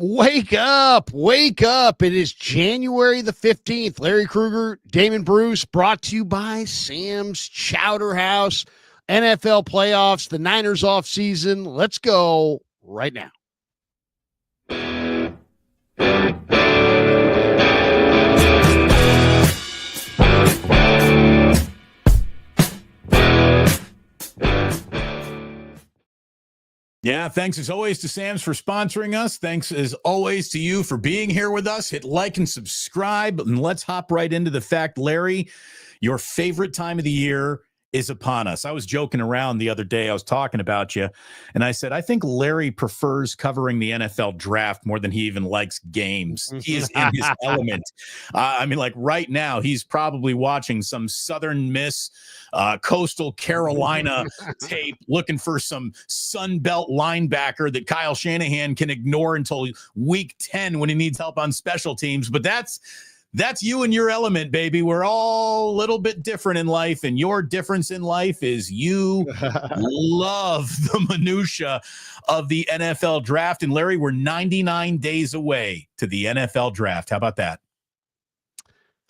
Wake up, wake up. It is January the 15th. Larry Krueger, Damon Bruce, brought to you by Sam's Chowder House. NFL playoffs, the Niners off season. Let's go right now. Yeah, thanks as always to Sam's for sponsoring us. Thanks as always to you for being here with us. Hit like and subscribe, and let's hop right into the fact, Larry, your favorite time of the year is upon us. I was joking around the other day. I was talking about you, and I said, I think Larry prefers covering the NFL draft more than he even likes games. He is in his element. Like right now, he's probably watching some Southern Miss, Coastal Carolina tape, looking for some Sun Belt linebacker that Kyle Shanahan can ignore until week 10 when he needs help on special teams. But that's you and your element, baby. We're all a little bit different in life, and your difference in life is you love the minutia of the NFL draft. And Larry, we're 99 days away to the NFL draft. How about that?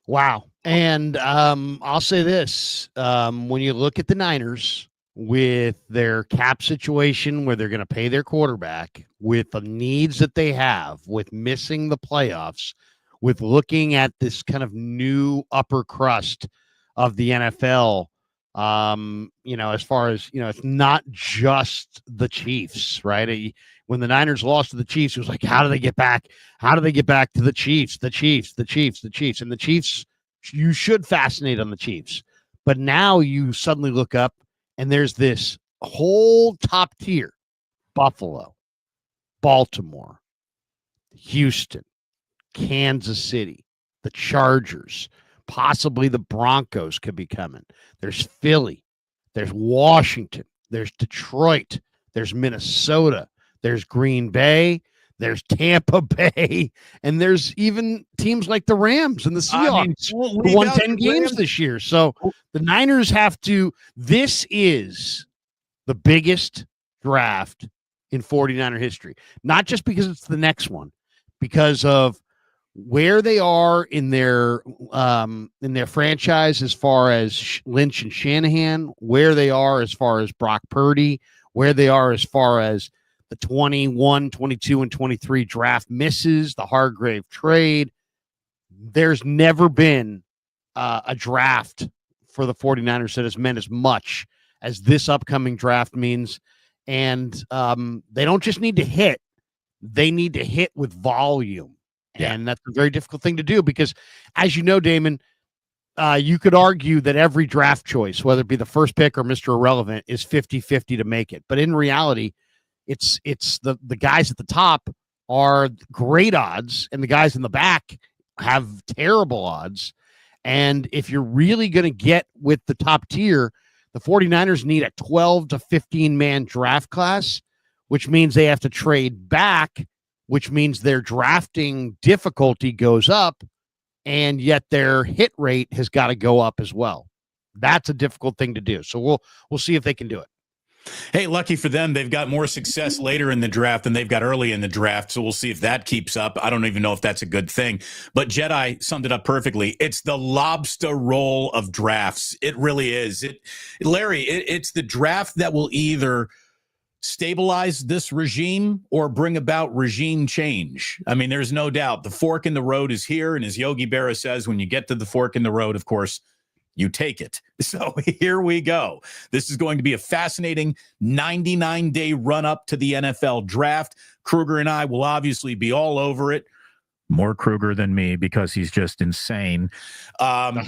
Wow. And I'll say this. When you look at the Niners with their cap situation where they're going to pay their quarterback, with the needs that they have, with missing the playoffs, with looking at this kind of new upper crust of the NFL, as far as, it's not just the Chiefs, right? When the Niners lost to the Chiefs, it was like, how do they get back? How do they get back to the Chiefs? And the Chiefs, you should fascinate on the Chiefs. But now you suddenly look up and there's this whole top tier: Buffalo, Baltimore, Houston, Kansas City, the Chargers, possibly the Broncos could be coming. There's Philly, there's Washington, there's Detroit, there's Minnesota, there's Green Bay, there's Tampa Bay, and there's even teams like the Rams and the Seahawks who won 10 games this year. So the Niners have to, this is the biggest draft in 49er history, not just because it's the next one, because of where they are in their franchise as far as Lynch and Shanahan, where they are as far as Brock Purdy, where they are as far as the 21, 22, and 23 draft misses, the Hargrave trade. There's never been a draft for the 49ers that has meant as much as this upcoming draft means. And they don't just need to hit, they need to hit with volume. Yeah. And that's a very difficult thing to do because, as you know, Damon, you could argue that every draft choice, whether it be the first pick or Mr. Irrelevant, is 50-50 to make it. But in reality, it's the guys at the top are great odds, and the guys in the back have terrible odds. And if you're really going to get with the top tier, the 49ers need a 12 to 15-man draft class, which means they have to trade back, which means their drafting difficulty goes up, and yet their hit rate has got to go up as well. That's a difficult thing to do. So we'll see if they can do it. Hey, lucky for them, they've got more success later in the draft than they've got early in the draft, so we'll see if that keeps up. I don't even know if that's a good thing. But Jedi summed it up perfectly. It's the lobster roll of drafts. It really is. It's the draft that will either stabilize this regime or bring about regime change. I mean, there's no doubt the fork in the road is here. And as Yogi Berra says, when you get to the fork in the road, of course, you take it. So here we go. This is going to be a fascinating 99-day run up to the NFL draft. Krueger and I will obviously be all over it. More Krueger than me because he's just insane. And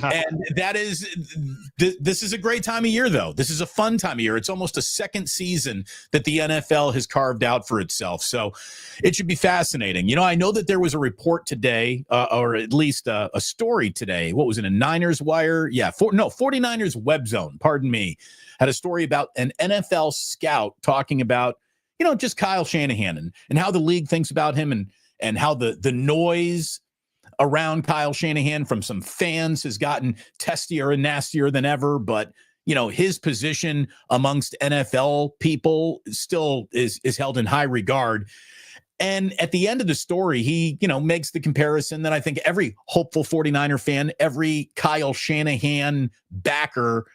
this is a great time of year, though. This is a fun time of year. It's almost a second season that the NFL has carved out for itself. So it should be fascinating. You know, I know that there was a report today, or at least a story today. What was it, a Niners Wire? Yeah, 49ers Web Zone, pardon me, had a story about an NFL scout talking about, just Kyle Shanahan and how the league thinks about him and how the noise around Kyle Shanahan from some fans has gotten testier and nastier than ever. But, his position amongst NFL people still is held in high regard. And at the end of the story, he, makes the comparison that I think every hopeful 49er fan, every Kyle Shanahan backer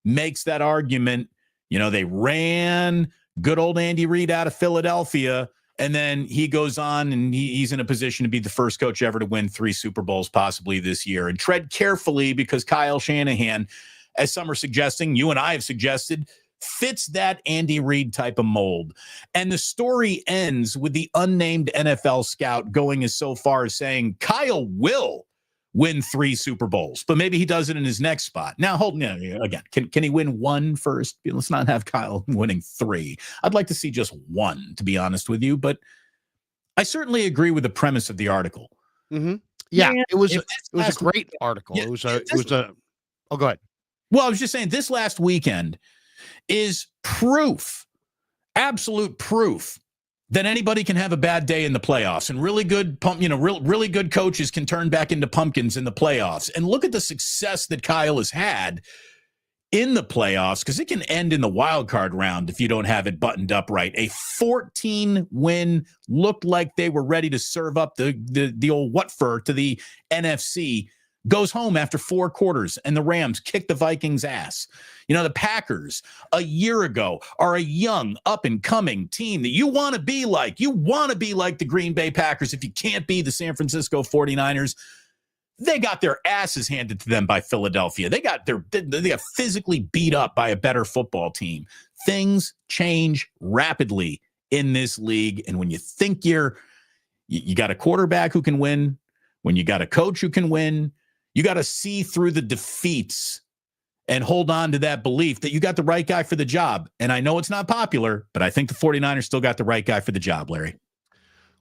makes that argument. They ran good old Andy Reid out of Philadelphia, and then he goes on and he's in a position to be the first coach ever to win 3 Super Bowls possibly this year. And tread carefully, because Kyle Shanahan, as some are suggesting, you and I have suggested, fits that Andy Reid type of mold. And the story ends with the unnamed NFL scout going as so far as saying Kyle will win 3 Super Bowls, but maybe he does it in his next spot. Now, again, can he win 1 first? Let's not have Kyle winning 3. I'd like to see just 1, to be honest with you, but I certainly agree with the premise of the article. Mm-hmm. Yeah, it was a great article. Yeah, oh, go ahead. Well, I was just saying, this last weekend is proof, absolute proof, that anybody can have a bad day in the playoffs, and really good really good coaches can turn back into pumpkins in the playoffs. And look at the success that Kyle has had in the playoffs, because it can end in the wild card round if you don't have it buttoned up right. A 14-win, looked like they were ready to serve up the old what for to the NFC, goes home after 4 quarters, and the Rams kick the Vikings' ass. The Packers a year ago are a young, up-and-coming team that you want to be like. You want to be like the Green Bay Packers if you can't be the San Francisco 49ers. They got their asses handed to them by Philadelphia. They got physically beat up by a better football team. Things change rapidly in this league, and when you think you got a quarterback who can win, when you got a coach who can win, you got to see through the defeats and hold on to that belief that you got the right guy for the job. And I know it's not popular, but I think the 49ers still got the right guy for the job, Larry.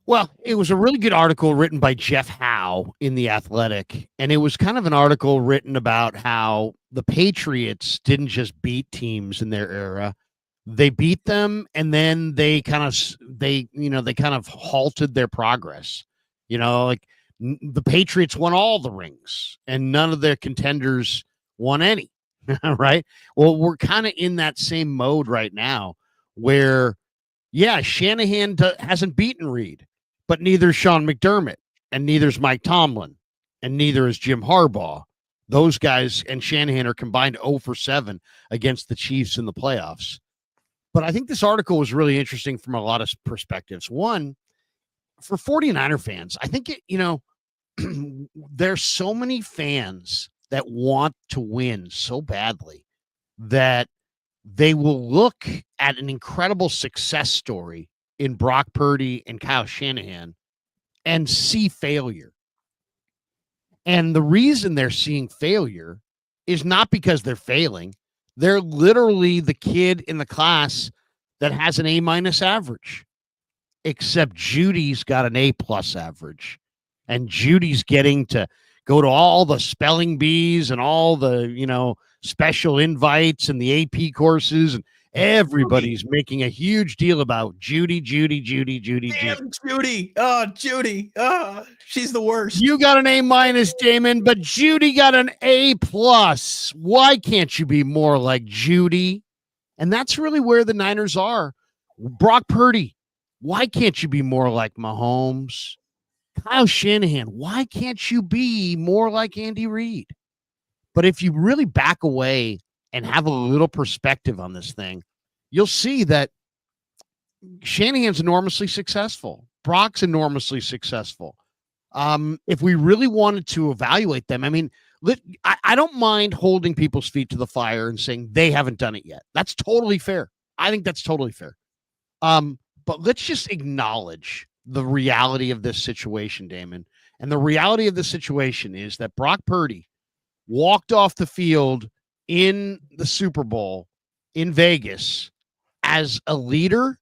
Well, it was a really good article written by Jeff Howe in The Athletic, and it was kind of an article written about how the Patriots didn't just beat teams in their era. They beat them, and then they kind of halted their progress. The Patriots won all the rings, and none of their contenders won any, right? Well, we're kind of in that same mode right now where, Shanahan hasn't beaten Reid, but neither is Sean McDermott, and neither is Mike Tomlin, and neither is Jim Harbaugh. Those guys and Shanahan are combined 0 for 7 against the Chiefs in the playoffs. But I think this article was really interesting from a lot of perspectives. One, for 49er fans, I think there's so many fans that want to win so badly that they will look at an incredible success story in Brock Purdy and Kyle Shanahan and see failure. And the reason they're seeing failure is not because they're failing. They're literally the kid in the class that has an A- average, except Judy's got an A+ average. And Judy's getting to go to all the spelling bees and all the, special invites and the AP courses, and everybody's making a huge deal about Judy. Damn, Judy. Oh, Judy. Oh, she's the worst. You got an A-, Damon, but Judy got an A+. Why can't you be more like Judy? And that's really where the Niners are. Brock Purdy, why can't you be more like Mahomes? Kyle Shanahan, why can't you be more like Andy Reid? But if you really back away and have a little perspective on this thing, you'll see that Shanahan's enormously successful. Brock's enormously successful. If we really wanted to evaluate them, I don't mind holding people's feet to the fire and saying they haven't done it yet. That's totally fair. I think that's totally fair. But let's just acknowledge the reality of this situation, Damon. And the reality of the situation is that Brock Purdy walked off the field in the Super Bowl in Vegas as a leader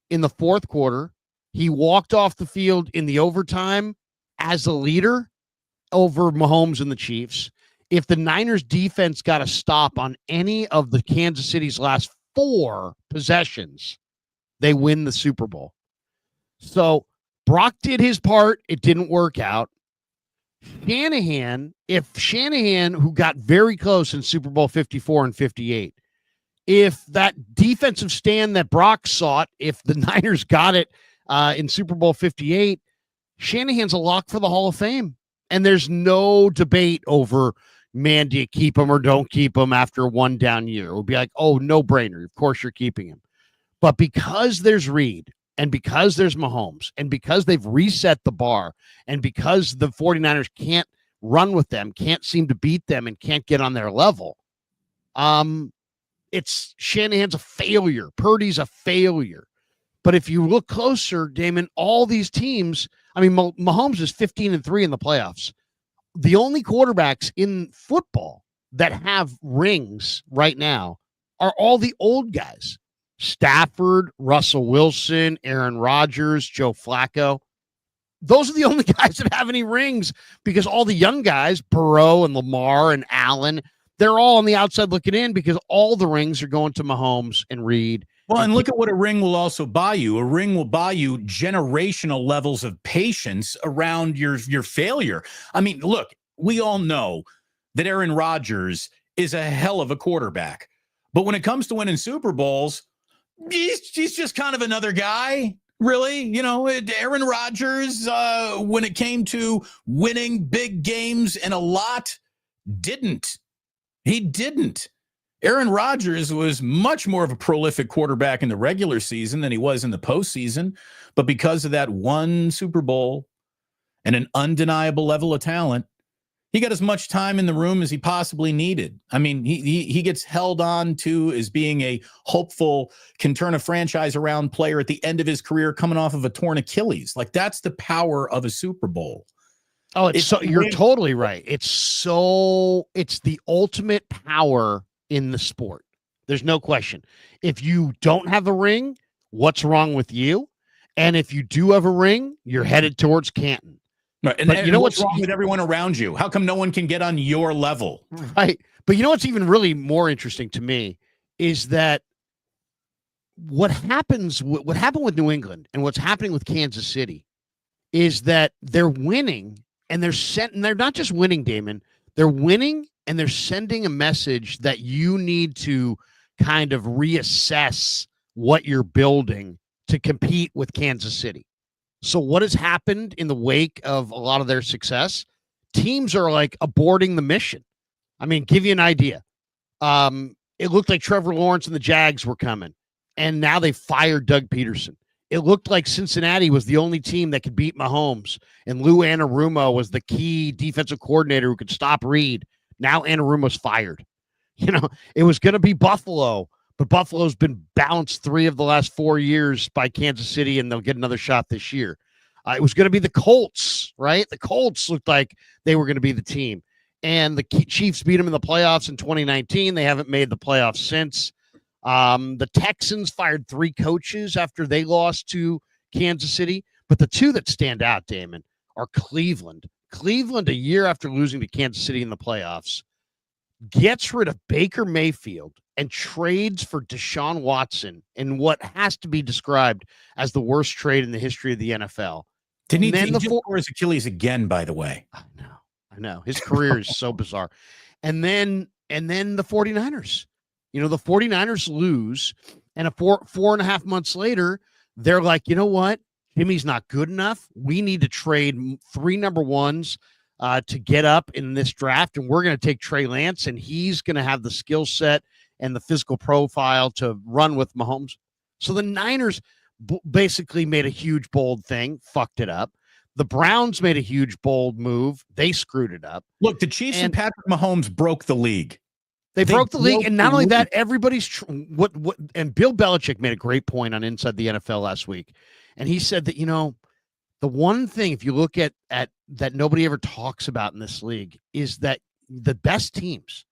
in the 4th quarter. He walked off the field in the overtime as a leader over Mahomes and the Chiefs. If the Niners defense got a stop on any of the Kansas City's last 4 possessions, they win the Super Bowl. So Brock did his part. It didn't work out. If Shanahan, who got very close in Super Bowl 54 and 58, if that defensive stand that Brock sought, if the Niners got it in Super Bowl 58, Shanahan's a lock for the Hall of Fame. And there's no debate over, man, do you keep him or don't keep him after one down year? It would be like, oh, no brainer. Of course you're keeping him. But because there's Reed and because there's Mahomes and because they've reset the bar and because the 49ers can't run with them, can't seem to beat them, and can't get on their level, it's Shanahan's a failure. Purdy's a failure. But if you look closer, Damon, all these teams, I mean, Mahomes is 15-3 in the playoffs. The only quarterbacks in football that have rings right now are all the old guys. Stafford, Russell Wilson, Aaron Rodgers, Joe Flacco. Those are the only guys that have any rings because all the young guys, Burrow and Lamar and Allen, they're all on the outside looking in because all the rings are going to Mahomes and Reed. Well, and look at what a ring will also buy you. A ring will buy you generational levels of patience around your failure. I mean, look, we all know that Aaron Rodgers is a hell of a quarterback. But when it comes to winning Super Bowls, he's just kind of another guy, really. You know, Aaron Rodgers, when it came to winning big games and a lot, didn't. He didn't. Aaron Rodgers was much more of a prolific quarterback in the regular season than he was in the postseason. But because of that one Super Bowl and an undeniable level of talent, he got as much time in the room as he possibly needed. I mean, he gets held on to as being a hopeful, can turn a franchise around player at the end of his career coming off of a torn Achilles. Like, that's the power of a Super Bowl. Oh, you're totally right. It's the ultimate power in the sport. There's no question. If you don't have a ring, what's wrong with you? And if you do have a ring, you're headed towards Canton. Right. And you know what's wrong with everyone around you? How come no one can get on your level? Right. But you know what's even really more interesting to me is that what happened with New England and what's happening with Kansas City is that they're winning and they're not just winning, Damon. They're winning and they're sending a message that you need to kind of reassess what you're building to compete with Kansas City. So what has happened in the wake of a lot of their success? Teams are like aborting the mission. I mean, give you an idea. It looked like Trevor Lawrence and the Jags were coming, and now they fired Doug Peterson. It looked like Cincinnati was the only team that could beat Mahomes, and Lou Anarumo was the key defensive coordinator who could stop Reed. Now Anarumo's fired. You know, it was going to be Buffalo, but Buffalo's been bounced 3 of the last 4 years by Kansas City, and they'll get another shot this year. It was going to be the Colts, right? The Colts looked like they were going to be the team. And the Chiefs beat them in the playoffs in 2019. They haven't made the playoffs since. The Texans fired 3 coaches after they lost to Kansas City. But the 2 that stand out, Damon, are Cleveland. Cleveland, a year after losing to Kansas City in the playoffs, gets rid of Baker Mayfield and trades for Deshaun Watson in what has to be described as the worst trade in the history of the NFL. Didn't he tore his Achilles again, by the way? I know. His career is so bizarre. And then the 49ers. You know, the 49ers lose, and 4.5 months later, they're like, you know what? Jimmy's not good enough. We need to trade 3 number ones to get up in this draft, and we're going to take Trey Lance, and he's going to have the skill set and the physical profile to run with Mahomes. So the Niners basically made a huge, bold thing, fucked it up. The Browns made a huge, bold move. They screwed it up. Look, the Chiefs and Patrick Mahomes broke the league. They broke the league, and not only that, everybody's what. And Bill Belichick made a great point on Inside the NFL last week, and he said that, you know, the one thing, if you look at that nobody ever talks about in this league, is that the best teams,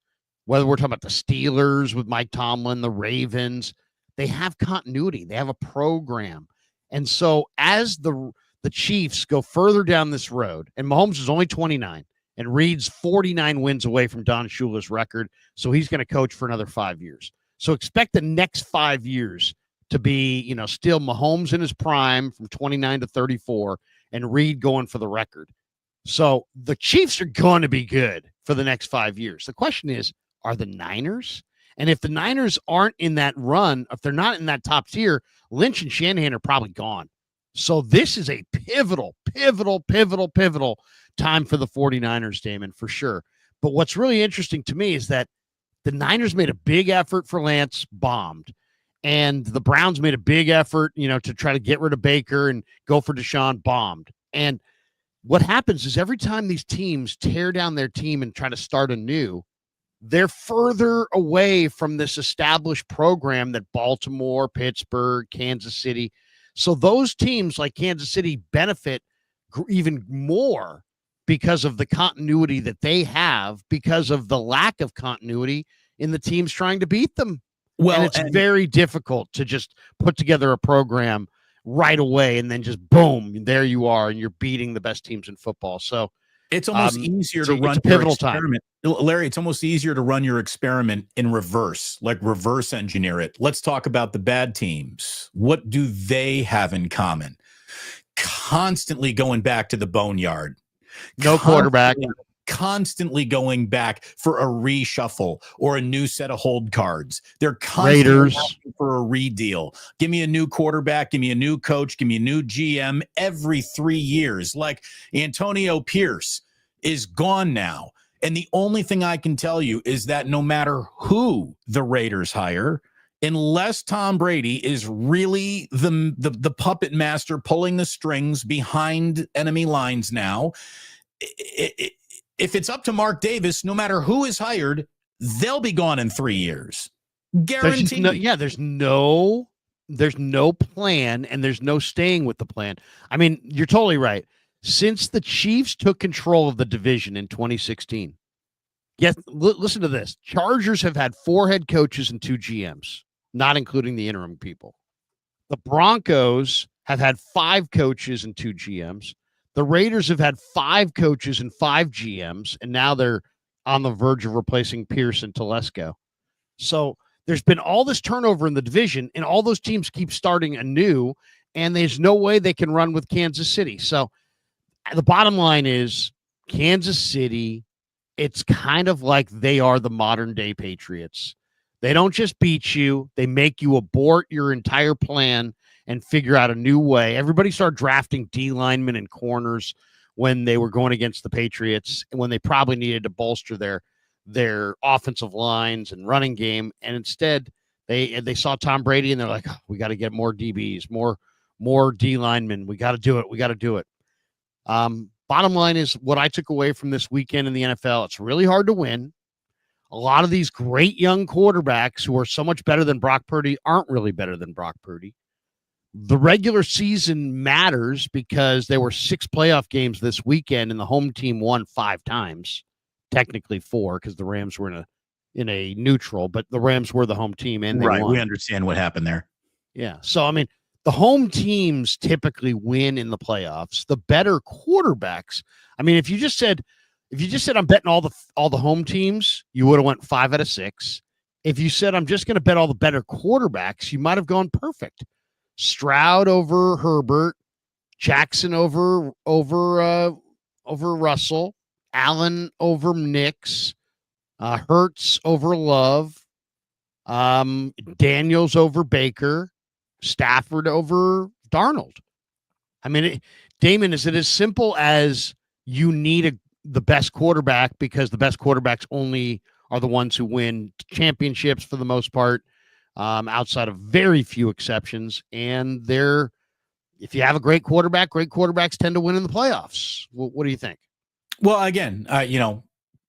whether we're talking about the Steelers with Mike Tomlin, the Ravens, they have continuity. They have a program, and so as the Chiefs go further down this road, and Mahomes is only 29. And Reed's 49 wins away from Don Shula's record, so he's going to coach for another 5 years. So expect the next 5 years to be, you know, still Mahomes in his prime from 29 to 34, and Reed going for the record. So the Chiefs are going to be good for the next 5 years. The question is, are the Niners? And if the Niners aren't in that run, if they're not in that top tier, Lynch and Shanahan are probably gone. So this is a pivotal time for the 49ers, Damon, for sure. But what's really interesting to me is that the Niners made a big effort for Lance, bombed. And the Browns made a big effort, to try to get rid of Baker and go for Deshaun, bombed. And what happens is every time these teams tear down their team and try to start anew, they're further away from this established program that Baltimore, Pittsburgh, Kansas City. So those teams like Kansas City benefit even more because of the continuity that they have, because of the lack of continuity in the teams trying to beat them. Well, and it's very difficult to just put together a program right away and then just boom, there you are, and you're beating the best teams in football. So it's almost easier to run a pivotal experiment. Larry, it's almost easier to run your experiment in reverse, like reverse engineer it. Let's talk about the bad teams. What do they have in common? Constantly going back to the boneyard. No quarterback. Constantly going back for a reshuffle or a new set of hold cards. They're constantly Raiders asking for a redeal. Give me a new quarterback. Give me a new coach. Give me a new GM every 3 years. Like Antonio Pierce is gone now. And the only thing I can tell you is that no matter who the Raiders hire, unless Tom Brady is really the puppet master pulling the strings behind enemy lines now, if it's up to Mark Davis, no matter who is hired, they'll be gone in 3 years. Guaranteed. There's no plan, and there's no staying with the plan. I mean, you're totally right. Since the Chiefs took control of the division in 2016, yes, listen to this. Chargers have had 4 head coaches and 2 GMs, not including the interim people. The Broncos have had 5 coaches and 2 GMs. The Raiders have had 5 coaches and 5 GMs, and now they're on the verge of replacing Pierce and Telesco. So there's been all this turnover in the division, and all those teams keep starting anew, and there's no way they can run with Kansas City. So the bottom line is Kansas City, it's kind of like they are the modern-day Patriots. They don't just beat you. They make you abort your entire plan and figure out a new way. Everybody started drafting D linemen and corners when they were going against the Patriots and when they probably needed to bolster their offensive lines and running game. And instead, they saw Tom Brady and they're like, oh, we got to get more DBs, more D linemen. We got to do it. We got to do it. Bottom line is what I took away from this weekend in the NFL. It's really hard to win. A lot of these great young quarterbacks who are so much better than Brock Purdy aren't really better than Brock Purdy. The regular season matters because there were 6 playoff games this weekend and the home team won 5 times, technically 4 because the Rams were in a neutral, but the Rams were the home team and they won. We understand what happened there. Yeah. So, I mean, the home teams typically win in the playoffs. The better quarterbacks. I mean, if you just said I'm betting all the home teams, you would have went 5 out of 6. If you said I'm just going to bet all the better quarterbacks, you might have gone perfect. Stroud over Herbert, Jackson over Russell, Allen over Nix, Hurts over Love, Daniels over Baker, Stafford over Darnold. I mean, Damon, is it as simple as you need the best quarterback because the best quarterbacks only are the ones who win championships for the most part? Outside of very few exceptions. And if you have a great quarterback, great quarterbacks tend to win in the playoffs. What do you think? Well, again,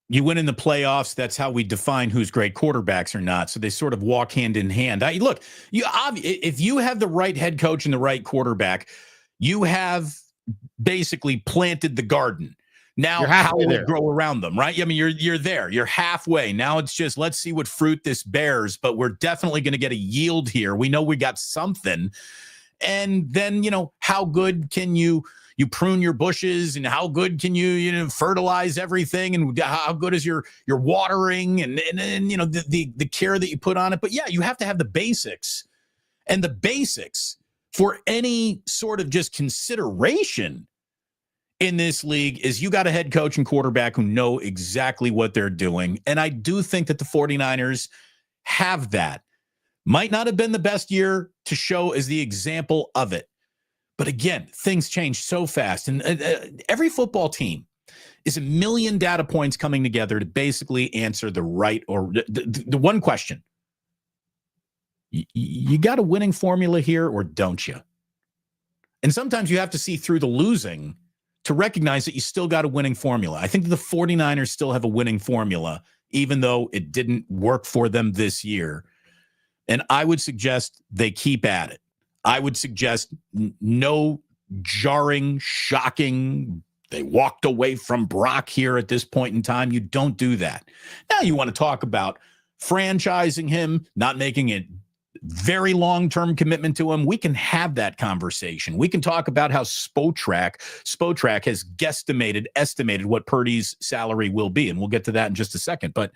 you win in the playoffs. That's how we define who's great quarterbacks or not. So they sort of walk hand in hand. Look, if you have the right head coach and the right quarterback, you have basically planted the garden. Now, how will it grow around them, right? I mean, you're there. You're halfway. Now it's just, let's see what fruit this bears, but we're definitely going to get a yield here. We know we got something. And then, how good can you prune your bushes and how good can you fertilize everything and how good is your watering and the care that you put on it. But yeah, you have to have the basics, and the basics for any sort of just consideration in this league is you got a head coach and quarterback who know exactly what they're doing. And I do think that the 49ers have that. Might not have been the best year to show as the example of it, But again, things change so fast. And every football team is a million data points coming together to basically answer the right or the one question. You got a winning formula here or don't you? And sometimes you have to see through the losing to recognize that you still got a winning formula. I think the 49ers still have a winning formula, even though it didn't work for them this year. And I would suggest they keep at it. I would suggest no jarring, shocking, they walked away from Brock here at this point in time. You don't do that. Now you want to talk about franchising him, not making it very long-term commitment to him. We can have that conversation. We can talk about how Spotrac has estimated what Purdy's salary will be. And we'll get to that in just a second. But,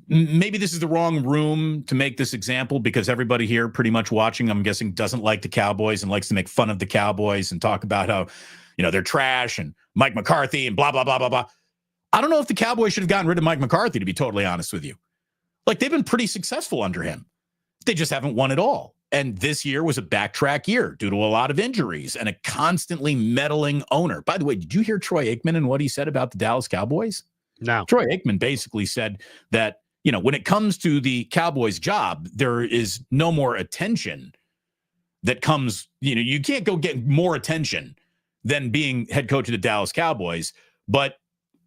maybe this is the wrong room to make this example because everybody here pretty much watching, I'm guessing, doesn't like the Cowboys and likes to make fun of the Cowboys and talk about how, they're trash and Mike McCarthy and blah, blah, blah, blah, blah. I don't know if the Cowboys should have gotten rid of Mike McCarthy, to be totally honest with you. Like, they've been pretty successful under him. They just haven't won it all. And this year was a backtrack year due to a lot of injuries and a constantly meddling owner. By the way, did you hear Troy Aikman and what he said about the Dallas Cowboys? No. Troy Aikman basically said that, when it comes to the Cowboys job, there is no more attention that comes, you can't go get more attention than being head coach of the Dallas Cowboys. But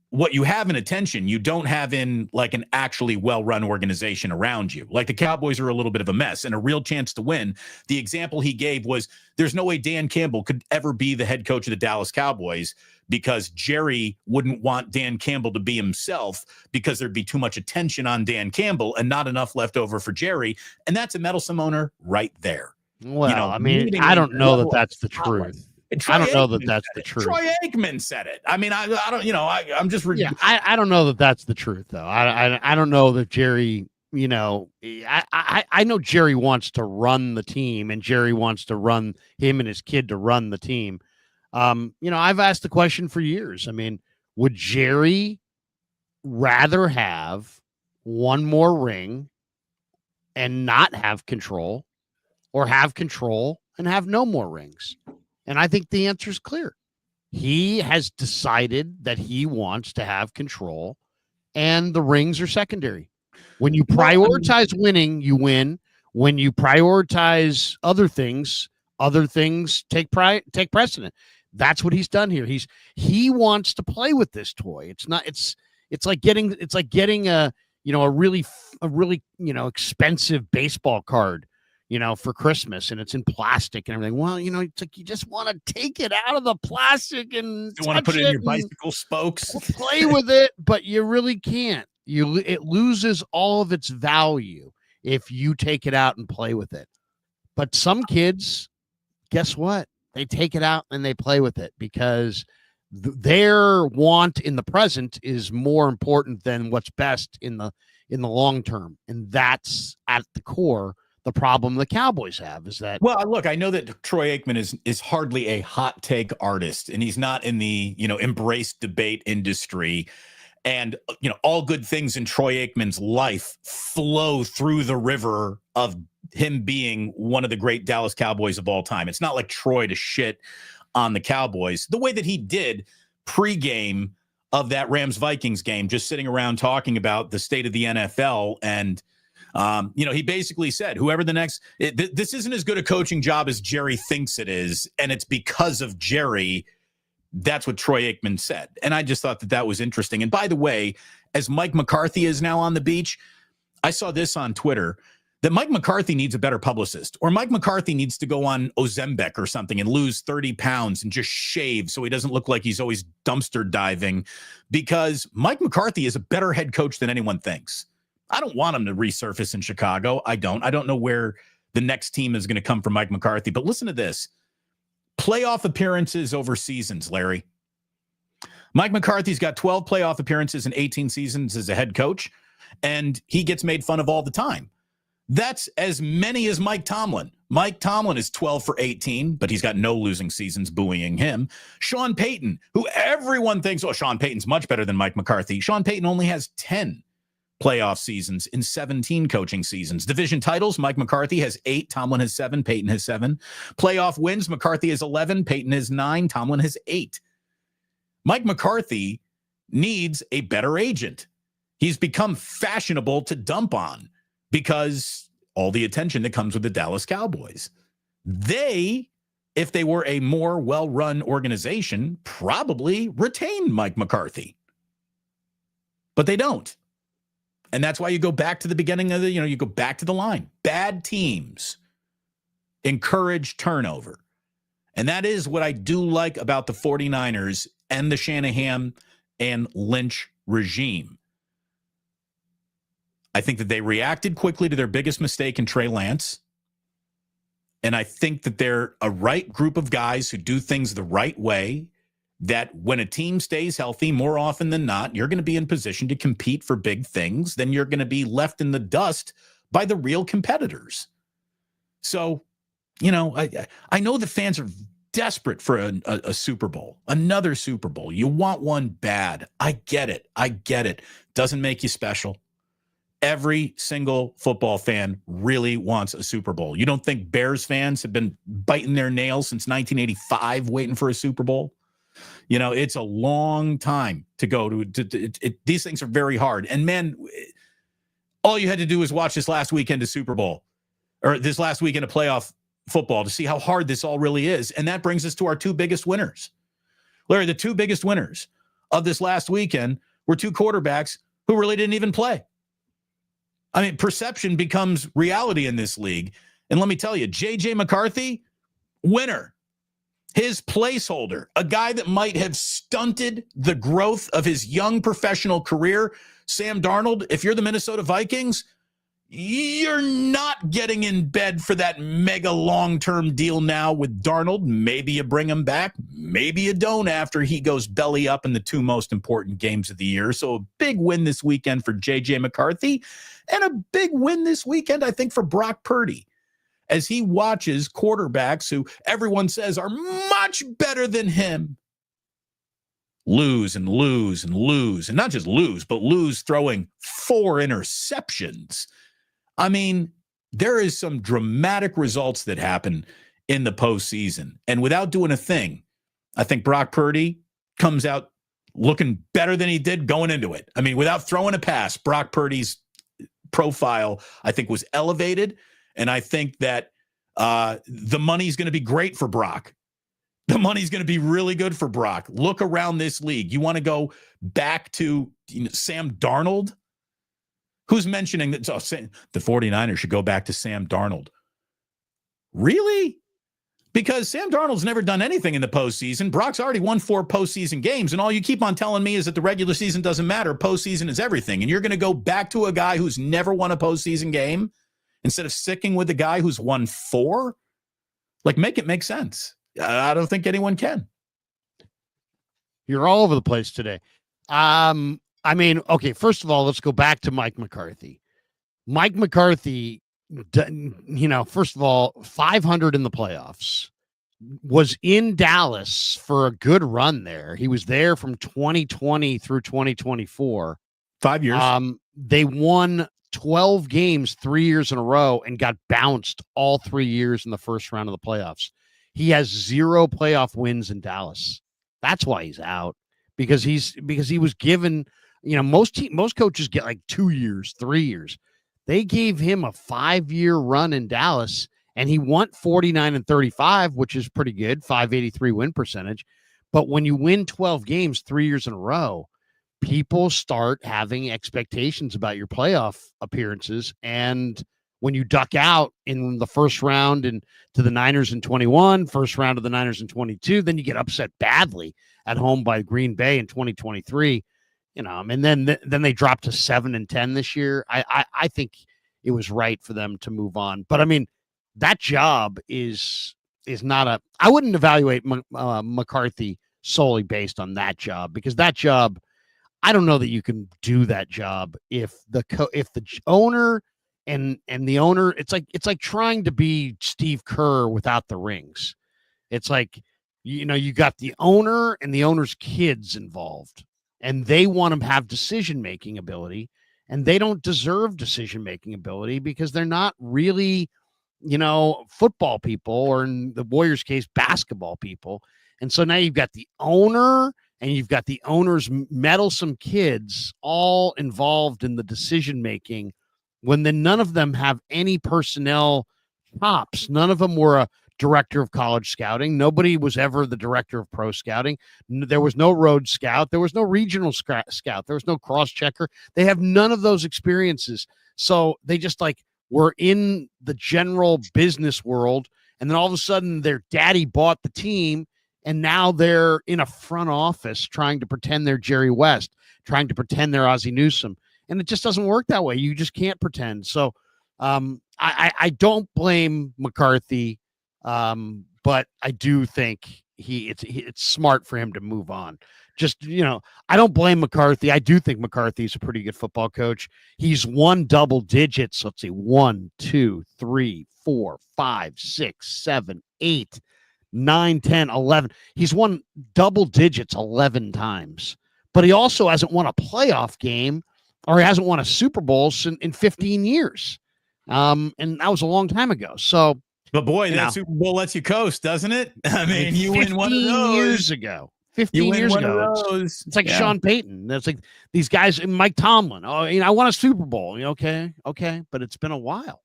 what you have in attention, you don't have in like an actually well-run organization around you. Like the Cowboys are a little bit of a mess and a real chance to win. The example he gave was there's no way Dan Campbell could ever be the head coach of the Dallas Cowboys because Jerry wouldn't want Dan Campbell to be himself because there'd be too much attention on Dan Campbell and not enough left over for Jerry. And that's a meddlesome owner right there. Well, I don't know that that's the truth. I don't know that that's the truth. Troy Aikman said it. I mean, I don't, I'm just. I don't know that that's the truth, though. I don't know that Jerry, I know Jerry wants to run the team and Jerry wants to run him and his kid to run the team. I've asked the question for years. I mean, would Jerry rather have one more ring and not have control or have control and have no more rings? And I think the answer is clear. He has decided that he wants to have control, and the rings are secondary. When you prioritize winning, you win. When you prioritize other things take precedent. That's what he's done here. He wants to play with this toy. It's like getting a really expensive baseball card, for Christmas, and it's in plastic and everything. Well, it's like you just want to take it out of the plastic and you want to put it in your bicycle spokes, play with it, but you really can't. It loses all of its value if you take it out and play with it. But some kids, guess what? They take it out and they play with it because their want in the present is more important than what's best in the long term, and that's at the core. The problem the Cowboys have is that. Well, look, I know that Troy Aikman is hardly a hot take artist, and he's not in the embrace debate industry. And all good things in Troy Aikman's life flow through the river of him being one of the great Dallas Cowboys of all time. It's not like Troy to shit on the Cowboys the way that he did pregame of that Rams-Vikings game, just sitting around talking about the state of the NFL and. He basically said, whoever the next, this isn't as good a coaching job as Jerry thinks it is. And it's because of Jerry. That's what Troy Aikman said. And I just thought that was interesting. And by the way, as Mike McCarthy is now on the beach, I saw this on Twitter that Mike McCarthy needs a better publicist, or Mike McCarthy needs to go on Ozempic or something and lose 30 pounds and just shave so he doesn't look like he's always dumpster diving, because Mike McCarthy is a better head coach than anyone thinks. I don't want him to resurface in Chicago. I don't know where the next team is going to come from Mike McCarthy. But listen to this. Playoff appearances over seasons, Larry. Mike McCarthy's got 12 playoff appearances in 18 seasons as a head coach, and he gets made fun of all the time. That's as many as Mike Tomlin. Mike Tomlin is 12 for 18, but he's got no losing seasons buoying him. Sean Payton, who everyone thinks, Sean Payton's much better than Mike McCarthy. Sean Payton only has 10 playoff seasons in 17 coaching seasons. Division titles, Mike McCarthy has 8, Tomlin has 7, Peyton has 7. Playoff wins, McCarthy has 11, Peyton has 9, Tomlin has 8. Mike McCarthy needs a better agent. He's become fashionable to dump on because all the attention that comes with the Dallas Cowboys. They, if they were a more well-run organization, probably retain Mike McCarthy. But they don't. And that's why you go back to the beginning of you go back to the line. Bad teams encourage turnover. And that is what I do like about the 49ers and the Shanahan and Lynch regime. I think that they reacted quickly to their biggest mistake in Trey Lance. And I think that they're a right group of guys who do things the right way, that when a team stays healthy, more often than not, you're going to be in position to compete for big things. Then you're going to be left in the dust by the real competitors. So, I know the fans are desperate for a Super Bowl, another Super Bowl. You want one bad. I get it. Doesn't make you special. Every single football fan really wants a Super Bowl. You don't think Bears fans have been biting their nails since 1985 waiting for a Super Bowl? It's a long time to go to these things are very hard. And man, all you had to do was watch this last weekend of Super Bowl, or this last weekend of playoff football, to see how hard this all really is. And that brings us to our two biggest winners. Larry, the two biggest winners of this last weekend were two quarterbacks who really didn't even play. I mean, perception becomes reality in this league. And let me tell you, J.J. McCarthy, winner. His placeholder, a guy that might have stunted the growth of his young professional career. Sam Darnold, if you're the Minnesota Vikings, you're not getting in bed for that mega long-term deal now with Darnold. Maybe you bring him back. Maybe you don't after he goes belly up in the two most important games of the year. So a big win this weekend for J.J. McCarthy, and a big win this weekend, I think, for Brock Purdy, as he watches quarterbacks who everyone says are much better than him lose and lose and lose. And not just lose, but lose throwing 4 interceptions. I mean, there is some dramatic results that happen in the postseason. And without doing a thing, I think Brock Purdy comes out looking better than he did going into it. I mean, without throwing a pass, Brock Purdy's profile, I think, was elevated. And I think that the money's going to be great for Brock. The money's going to be really good for Brock. Look around this league. You want to go back to Sam Darnold? Who's mentioning that? Saying the 49ers should go back to Sam Darnold. Really? Because Sam Darnold's never done anything in the postseason. Brock's already won 4 postseason games, and all you keep on telling me is that the regular season doesn't matter. Postseason is everything. And you're going to go back to a guy who's never won a postseason game instead of sticking with the guy who's won 4? Like, make it make sense. I don't think anyone can. You're all over the place today. I mean, okay, first of all, let's go back to Mike McCarthy. Mike McCarthy, first of all, 500 in the playoffs, was in Dallas for a good run there. He was there from 2020 through 2024. 5 years. They won 12 games 3 years in a row and got bounced all 3 years in the first round of the playoffs. He has 0 playoff wins in Dallas. That's why he's out, because he was given, most coaches get like 2 years, 3 years. They gave him a 5-year run in Dallas, and he went 49-35, which is pretty good, 583 win percentage. But when you win 12 games 3 years in a row, people start having expectations about your playoff appearances. And when you duck out in the first round and to the Niners in 21, first round of the Niners in 22, then you get upset badly at home by Green Bay in 2023. And then they dropped to 7-10 this year. I think it was right for them to move on. But I mean, that job is not I wouldn't evaluate McCarthy solely based on that job, because that job, I don't know that you can do that job if the owner and the owner, it's like trying to be Steve Kerr without the rings. It's like, you got the owner and the owner's kids involved, and they want to have decision-making ability. and they don't deserve decision-making ability because they're not really, football people, or in the Warriors case, basketball people. And so now you've got the owner and you've got the owner's meddlesome kids all involved in the decision-making, when then none of them have any personnel chops. None of them were a director of college scouting. Nobody was ever the director of pro scouting. There was no road scout. There was no regional scout. There was no cross checker. They have none of those experiences. So they just were in the general business world. And then all of a sudden their daddy bought the team, and now they're in a front office trying to pretend they're Jerry West, trying to pretend they're Ozzie Newsome. And it just doesn't work that way. You just can't pretend. So I don't blame McCarthy. But I do think it's smart for him to move on. Just, I don't blame McCarthy. I do think McCarthy's a pretty good football coach. He's won double digits. Let's see, 1, 2, 3, 4, 5, 6, 7, 8, 9, 10, 11. He's won double digits 11 times, but he also hasn't won a playoff game, or he hasn't won a Super Bowl in 15 years. And that was a long time ago. So, but boy, that Super Bowl lets you coast, doesn't it? I mean, you win one of those. 15 years ago. 15 years ago. It's like Sean Payton. That's like these guys, Mike Tomlin. Oh, I won a Super Bowl. Okay. But it's been a while.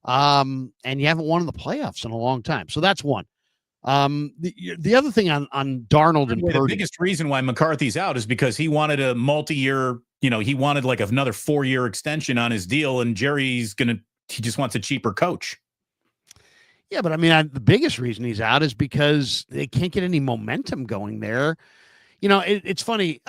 And you haven't won in the playoffs in a long time. So that's one. The other thing on Darnold and Purdy. The biggest reason why McCarthy's out is because he wanted a multi-year, he wanted like another 4-year extension on his deal, and he just wants a cheaper coach. Yeah, but I mean, the biggest reason he's out is because they can't get any momentum going there. It's funny.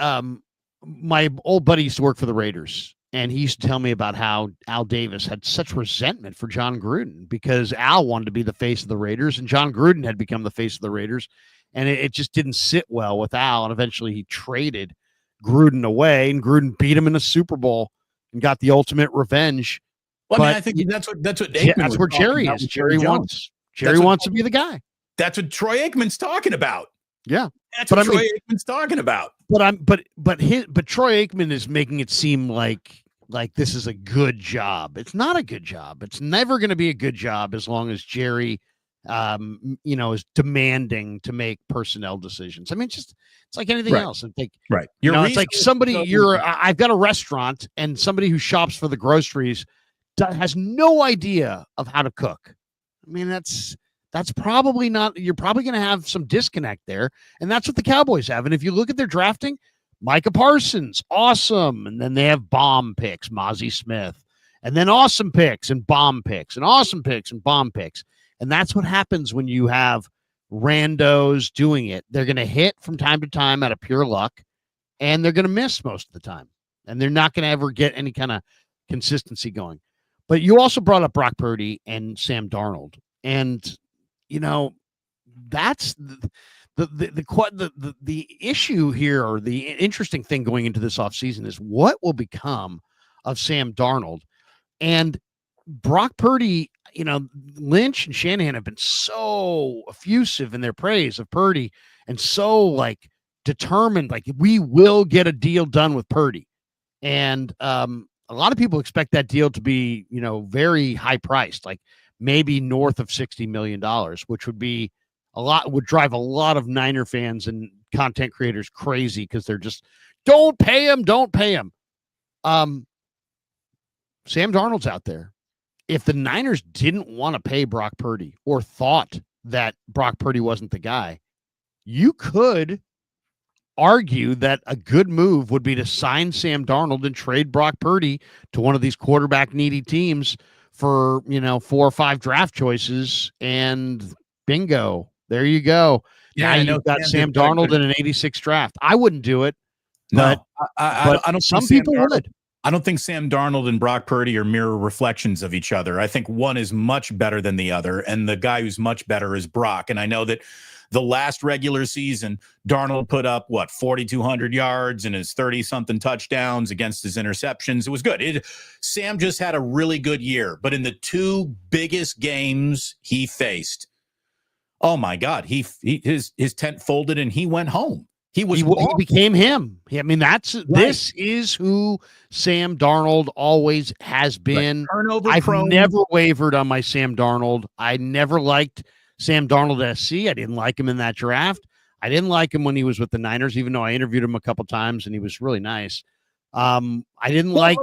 My old buddy used to work for the Raiders, and he used to tell me about how Al Davis had such resentment for John Gruden because Al wanted to be the face of the Raiders, and John Gruden had become the face of the Raiders, and it just didn't sit well with Al. And eventually, he traded Gruden away, and Gruden beat him in a Super Bowl and got the ultimate revenge. Well, I think that's what Aikman that's where Jerry is. Jerry wants to be the guy. That's what Troy Aikman's talking about. Yeah, that's what Troy Aikman's talking about. But Troy Aikman is making it seem like this is a good job. It's not a good job. It's never going to be a good job as long as Jerry, is demanding to make personnel decisions. I mean, it's like anything else. I think right. It's like I've got a restaurant, and somebody who shops for the groceries has no idea of how to cook. I mean, that's probably not. You're probably going to have some disconnect there, and that's what the Cowboys have. And if you look at their drafting, Micah Parsons, awesome, and then they have bomb picks, Mozzie Smith, and then awesome picks and bomb picks, and awesome picks and bomb picks, and that's what happens when you have randos doing it. They're going to hit from time to time out of pure luck, and they're going to miss most of the time, and they're not going to ever get any kind of consistency going. But you also brought up Brock Purdy and Sam Darnold, and that's the issue here, or the interesting thing going into this offseason, is what will become of Sam Darnold. And Brock Purdy. Lynch and Shanahan have been so effusive in their praise of Purdy, and so determined, we will get a deal done with Purdy, and a lot of people expect that deal to be, very high priced, like maybe north of $60 million, which would be would drive a lot of Niner fans and content creators crazy because they're just, don't pay him. Sam Darnold's out there. If the Niners didn't want to pay Brock Purdy, or thought that Brock Purdy wasn't the guy, you could argue that a good move would be to sign Sam Darnold and trade Brock Purdy to one of these quarterback needy teams for, 4 or 5 draft choices, and bingo, there you go. Yeah, now you've got Sam Darnold in an 86 draft. I wouldn't do it. But, I don't. Some people would. I don't think Sam Darnold and Brock Purdy are mirror reflections of each other. I think one is much better than the other, and the guy who's much better is Brock. And I know that the last regular season, Darnold put up, 4,200 yards and his 30-something touchdowns against his interceptions. It was good. Sam just had a really good year. But in the 2 biggest games he faced, oh, my God, his tent folded and he went home. He was He became him. I mean, this is who Sam Darnold always has been. Turnover I've prone. never wavered on my Sam Darnold. I never liked Sam Darnold at SC. I didn't like him in that draft. I didn't like him when he was with the Niners, even though I interviewed him a couple times and he was really nice. I didn't I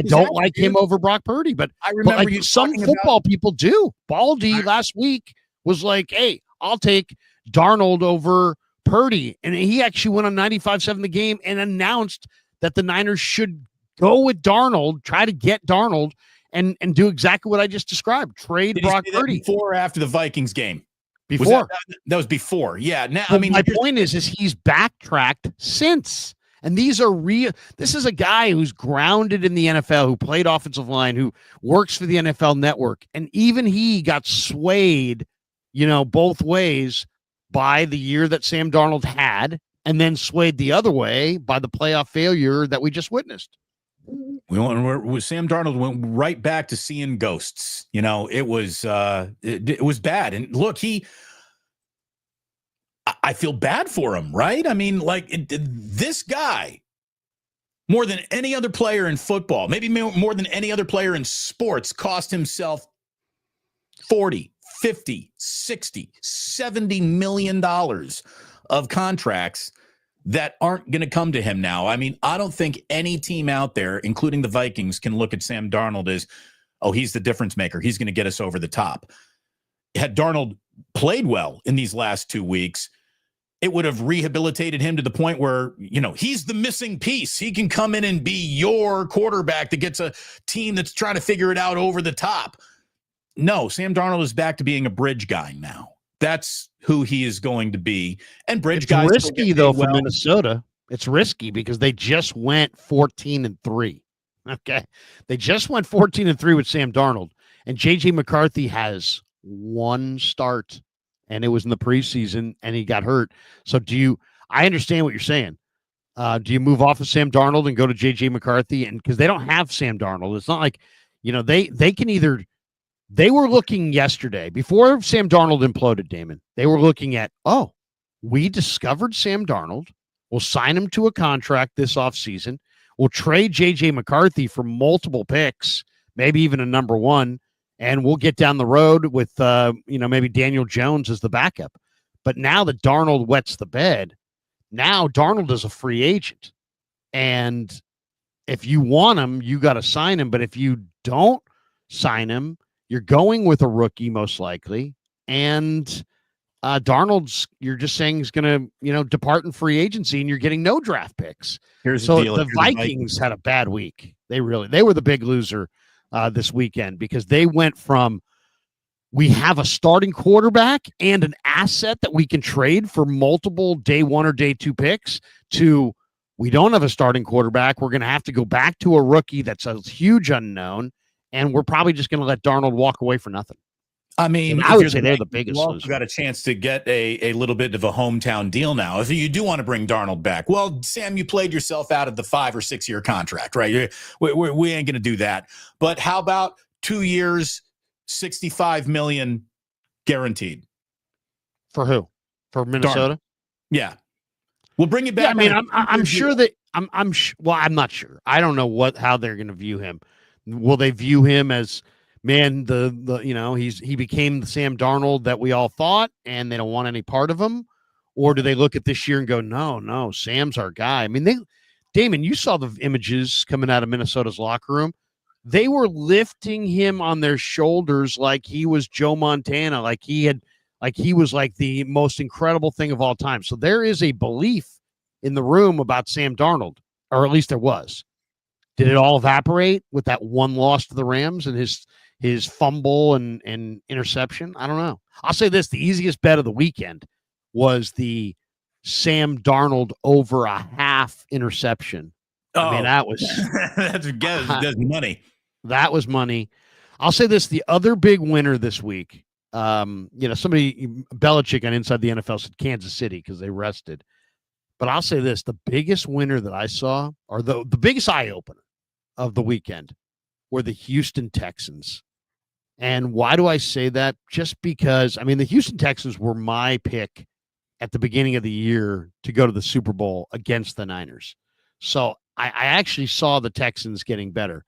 don't like him over Brock Purdy, but I remember like some football people do. Baldy last week was like, hey, I'll take Darnold over Purdy. And he actually went on 95-7 the game and announced that the Niners should go with Darnold, try to get Darnold and do exactly what I just described. Trade Brock Purdy. Before or after the Vikings game? Before. That was before. Yeah. Now, well, my point is he's backtracked since. And these are real. This is a guy who's grounded in the NFL, who played offensive line, who works for the NFL Network. And even he got swayed, both ways by the year that Sam Darnold had, and then swayed the other way by the playoff failure that we just witnessed. Sam Darnold went right back to seeing ghosts. It was bad. And look, I feel bad for him, right? I mean, this guy, more than any other player in football, maybe more than any other player in sports, cost himself 40, 50, 60, 70 million dollars of contracts that aren't going to come to him now. I mean, I don't think any team out there, including the Vikings, can look at Sam Darnold as, oh, he's the difference maker. He's going to get us over the top. Had Darnold played well in these last 2 weeks, it would have rehabilitated him to the point where, he's the missing piece. He can come in and be your quarterback that gets a team that's trying to figure it out over the top. No, Sam Darnold is back to being a bridge guy now. That's who he is going to be. And bridge guys. It's risky, though, for Minnesota. It's risky because they just went 14-3. Okay. They just went 14-3 with Sam Darnold. And J.J. McCarthy has one start, and it was in the preseason, and he got hurt. So I understand what you're saying. Do you move off of Sam Darnold and go to J.J. McCarthy? And because they don't have Sam Darnold, it's not like, they can either. They were looking yesterday, before Sam Darnold imploded, Damon, they were looking at, we discovered Sam Darnold. We'll sign him to a contract this offseason. We'll trade J.J. McCarthy for multiple picks, maybe even a number one, and we'll get down the road with, maybe Daniel Jones as the backup. But now that Darnold wets the bed, now Darnold is a free agent. And if you want him, you got to sign him. But if you don't sign him, you're going with a rookie, most likely. And Darnold's, you're just saying he's going to, depart in free agency, and you're getting no draft picks. Here's the deal. The Vikings had a bad week. They were the big loser this weekend, because they went from, we have a starting quarterback and an asset that we can trade for multiple day one or day two picks, to, we don't have a starting quarterback. We're going to have to go back to a rookie that's a huge unknown. And we're probably just going to let Darnold walk away for nothing. I mean, I would say they're the biggest loser. You got a chance to get a little bit of a hometown deal now. If you do want to bring Darnold back, well, Sam, you played yourself out of the 5 or 6 year contract, right? We ain't going to do that. But how about 2 years, $65 million guaranteed? For who? For Minnesota? Darnold. Yeah, we'll bring you back. Yeah, I mean, I'm sure that I'm not sure. I don't know how they're going to view him. Will they view him as, man, he became the Sam Darnold that we all thought, and they don't want any part of him? Or do they look at this year and go, no, Sam's our guy? I mean, Damon, you saw the images coming out of Minnesota's locker room. They were lifting him on their shoulders like he was Joe Montana, like he was like the most incredible thing of all time. So there is a belief in the room about Sam Darnold, or at least there was. Did it all evaporate with that one loss to the Rams and his fumble and interception? I don't know. I'll say this: the easiest bet of the weekend was the Sam Darnold over a half interception. I mean, that was that's money. That was money. I'll say this: the other big winner this week. Somebody, Belichick on Inside the NFL, said Kansas City because they rested. But I'll say this: the biggest winner that I saw, or the biggest eye opener of the weekend, were the Houston Texans. And why do I say that? Just because, I mean, the Houston Texans were my pick at the beginning of the year to go to the Super Bowl against the Niners. So I actually saw the Texans getting better.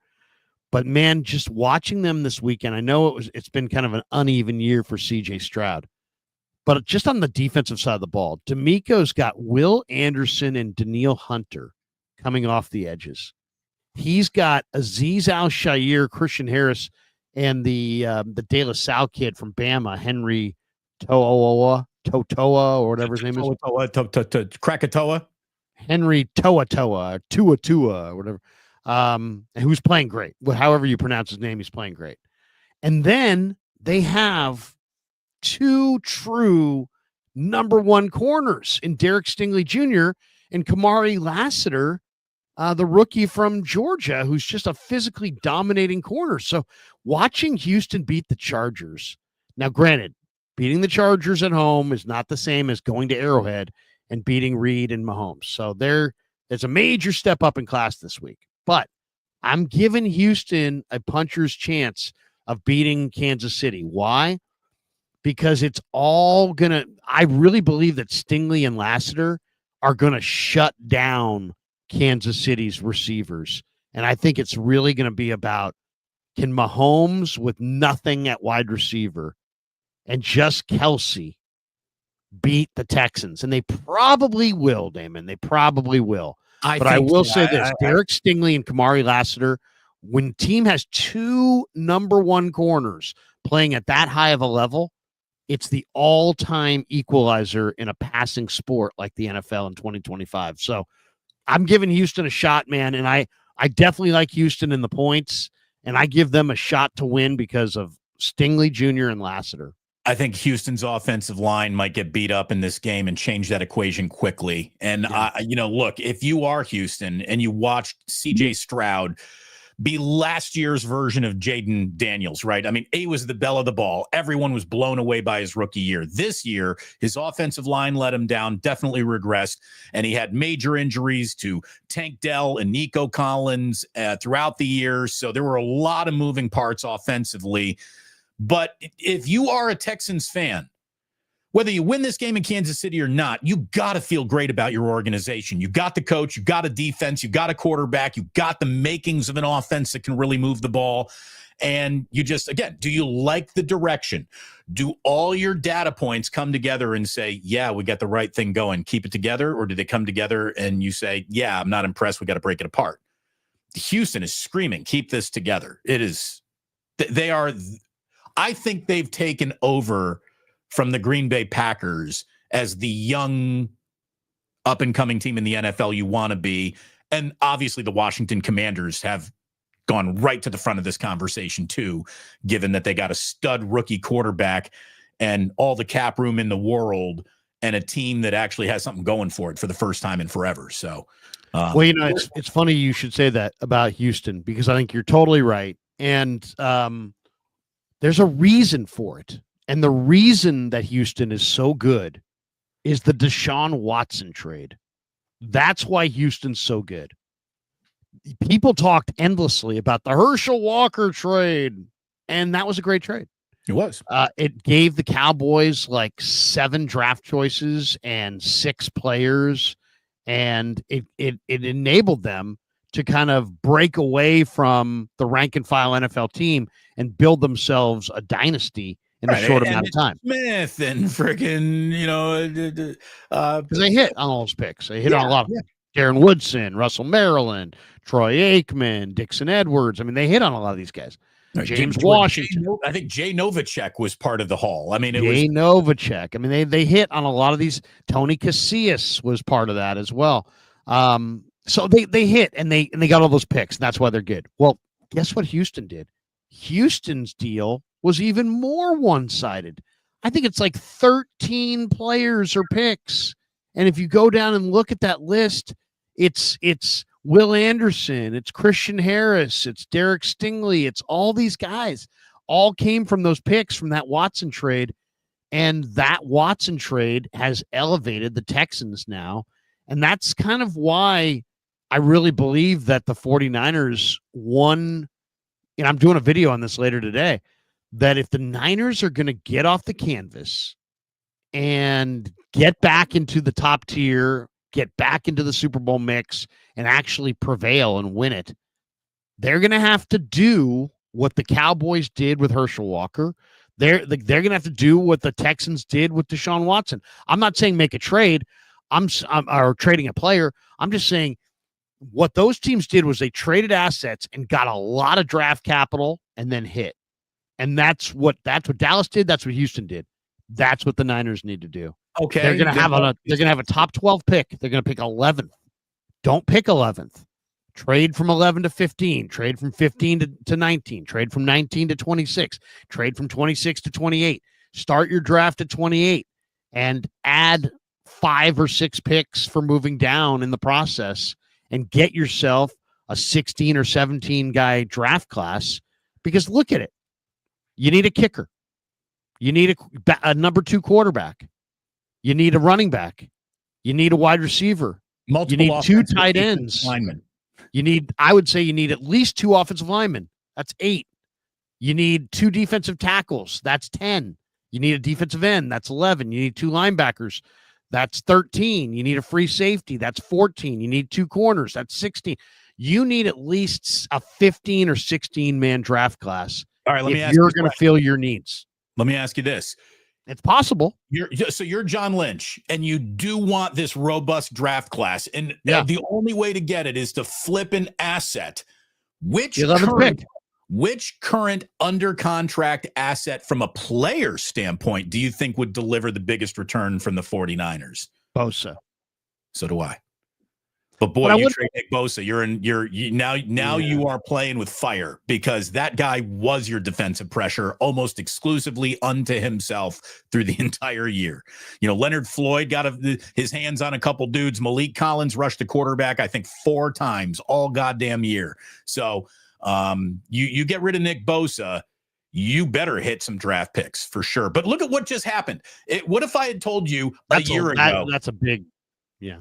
But man, just watching them this weekend, I know it's been kind of an uneven year for CJ Stroud. But just on the defensive side of the ball, D'Amico's got Will Anderson and Daniil Hunter coming off the edges. He's got Azeez Al-Shaair, Christian Harris, and the De La Salle kid from Bama, Henry Toa, or whatever his name is. Krakatoa. Henry Toa, or whatever. Who's playing great. However you pronounce his name, he's playing great. And then they have two true number one corners in Derek Stingley Jr. and Kamari Lassiter, the rookie from Georgia, who's just a physically dominating corner. So watching Houston beat the Chargers. Now, granted, beating the Chargers at home is not the same as going to Arrowhead and beating Reed and Mahomes. So there's a major step up in class this week. But I'm giving Houston a puncher's chance of beating Kansas City. Why? Because it's all going to – I really believe that Stingley and Lassiter are going to shut down Kansas City's receivers. And I think it's really going to be about, can Mahomes with nothing at wide receiver and just Kelsey beat the Texans? And they probably will, Damon. They probably will. I will say this. Derek Stingley and Kamari Lassiter, when team has two number one corners playing at that high of a level, it's the all-time equalizer in a passing sport like the NFL in 2025. So I'm giving Houston a shot, man, and I definitely like Houston in the points, and I give them a shot to win because of Stingley Jr. and Lassiter. I think Houston's offensive line might get beat up in this game and change that equation quickly. And, look, if you are Houston and you watched CJ Stroud be last year's version of Jaden Daniels, right? I mean, he was the belle of the ball. Everyone was blown away by his rookie year. This year, his offensive line let him down, definitely regressed, and he had major injuries to Tank Dell and Nico Collins throughout the year. So there were a lot of moving parts offensively. But if you are a Texans fan, whether you win this game in Kansas City or not, you got to feel great about your organization. You got the coach, you got a defense, you got a quarterback, you got the makings of an offense that can really move the ball. And you just, again, do you like the direction? Do all your data points come together and say, yeah, we got the right thing going, keep it together? Or do they come together and you say, yeah, I'm not impressed, we got to break it apart? Houston is screaming, keep this together. It is, they are, I think they've taken over from the Green Bay Packers as the young up-and-coming team in the NFL you want to be. And obviously the Washington Commanders have gone right to the front of this conversation too, given that they got a stud rookie quarterback and all the cap room in the world and a team that actually has something going for it for the first time in forever. So, it's funny you should say that about Houston, because I think you're totally right. And there's a reason for it. And the reason that Houston is so good is the Deshaun Watson trade. That's why Houston's so good. People talked endlessly about the Herschel Walker trade, and that was a great trade. It was. It gave the Cowboys like 7 draft choices and 6 players, and it enabled them to kind of break away from the rank and file NFL team and build themselves a dynasty in a short amount of time. Smith and freaking, because they hit on all those picks. They hit on a lot of them. Darren Woodson, Russell Maryland, Troy Aikman, Dixon Edwards. I mean, they hit on a lot of these guys. James Washington. I think Jay Novacek was part of the haul. I mean, Novacek. I mean, they hit on a lot of these. Tony Casillas was part of that as well. So they hit and they got all those picks. And that's why they're good. Well, guess what Houston did? Houston's deal was even more one-sided. I think it's like 13 players or picks. And if you go down and look at that list, it's Will Anderson, it's Christian Harris, it's Derek Stingley, it's all these guys. All came from those picks from that Watson trade. And that Watson trade has elevated the Texans now. And that's kind of why I really believe that the 49ers won. And I'm doing a video on this later today, that if the Niners are going to get off the canvas and get back into the top tier, get back into the Super Bowl mix, and actually prevail and win it, they're going to have to do what the Cowboys did with Herschel Walker. They're going to have to do what the Texans did with Deshaun Watson. I'm not saying make a trade. I'm or trading a player. I'm just saying what those teams did was they traded assets and got a lot of draft capital and then hit. And that's what Dallas did. That's what Houston did. That's what the Niners need to do. Okay. They're going to have a top 12 pick. They're going to pick 11th. Don't pick 11th. Trade from 11 to 15. Trade from 15 to 19. Trade from 19 to 26. Trade from 26 to 28. Start your draft at 28 and add 5 or 6 picks for moving down in the process and get yourself a 16 or 17 guy draft class, because look at it. You need a kicker. You need a number 2 quarterback. You need a running back. You need a wide receiver. You need 2 tight ends. I would say you need at least 2 offensive linemen. That's 8. You need 2 defensive tackles. That's 10. You need a defensive end. That's 11. You need 2 linebackers. That's 13. You need a free safety. That's 14. You need 2 corners. That's 16. You need at least a 15 or 16 man draft class. All right, let me ask you're going to fill your needs. Let me ask you this. It's possible. You're John Lynch, and you do want this robust draft class, and the only way to get it is to flip an asset. Which current under contract asset from a player standpoint do you think would deliver the biggest return from the 49ers? Bosa. So do I. But boy, you trade Nick Bosa. You are playing with fire, because that guy was your defensive pressure almost exclusively unto himself through the entire year. Leonard Floyd got his hands on a couple dudes. Malik Collins rushed the quarterback, I think, 4 times all goddamn year. So you get rid of Nick Bosa, you better hit some draft picks for sure. But look at what just happened. What if I had told you a year ago? That's a big, yeah.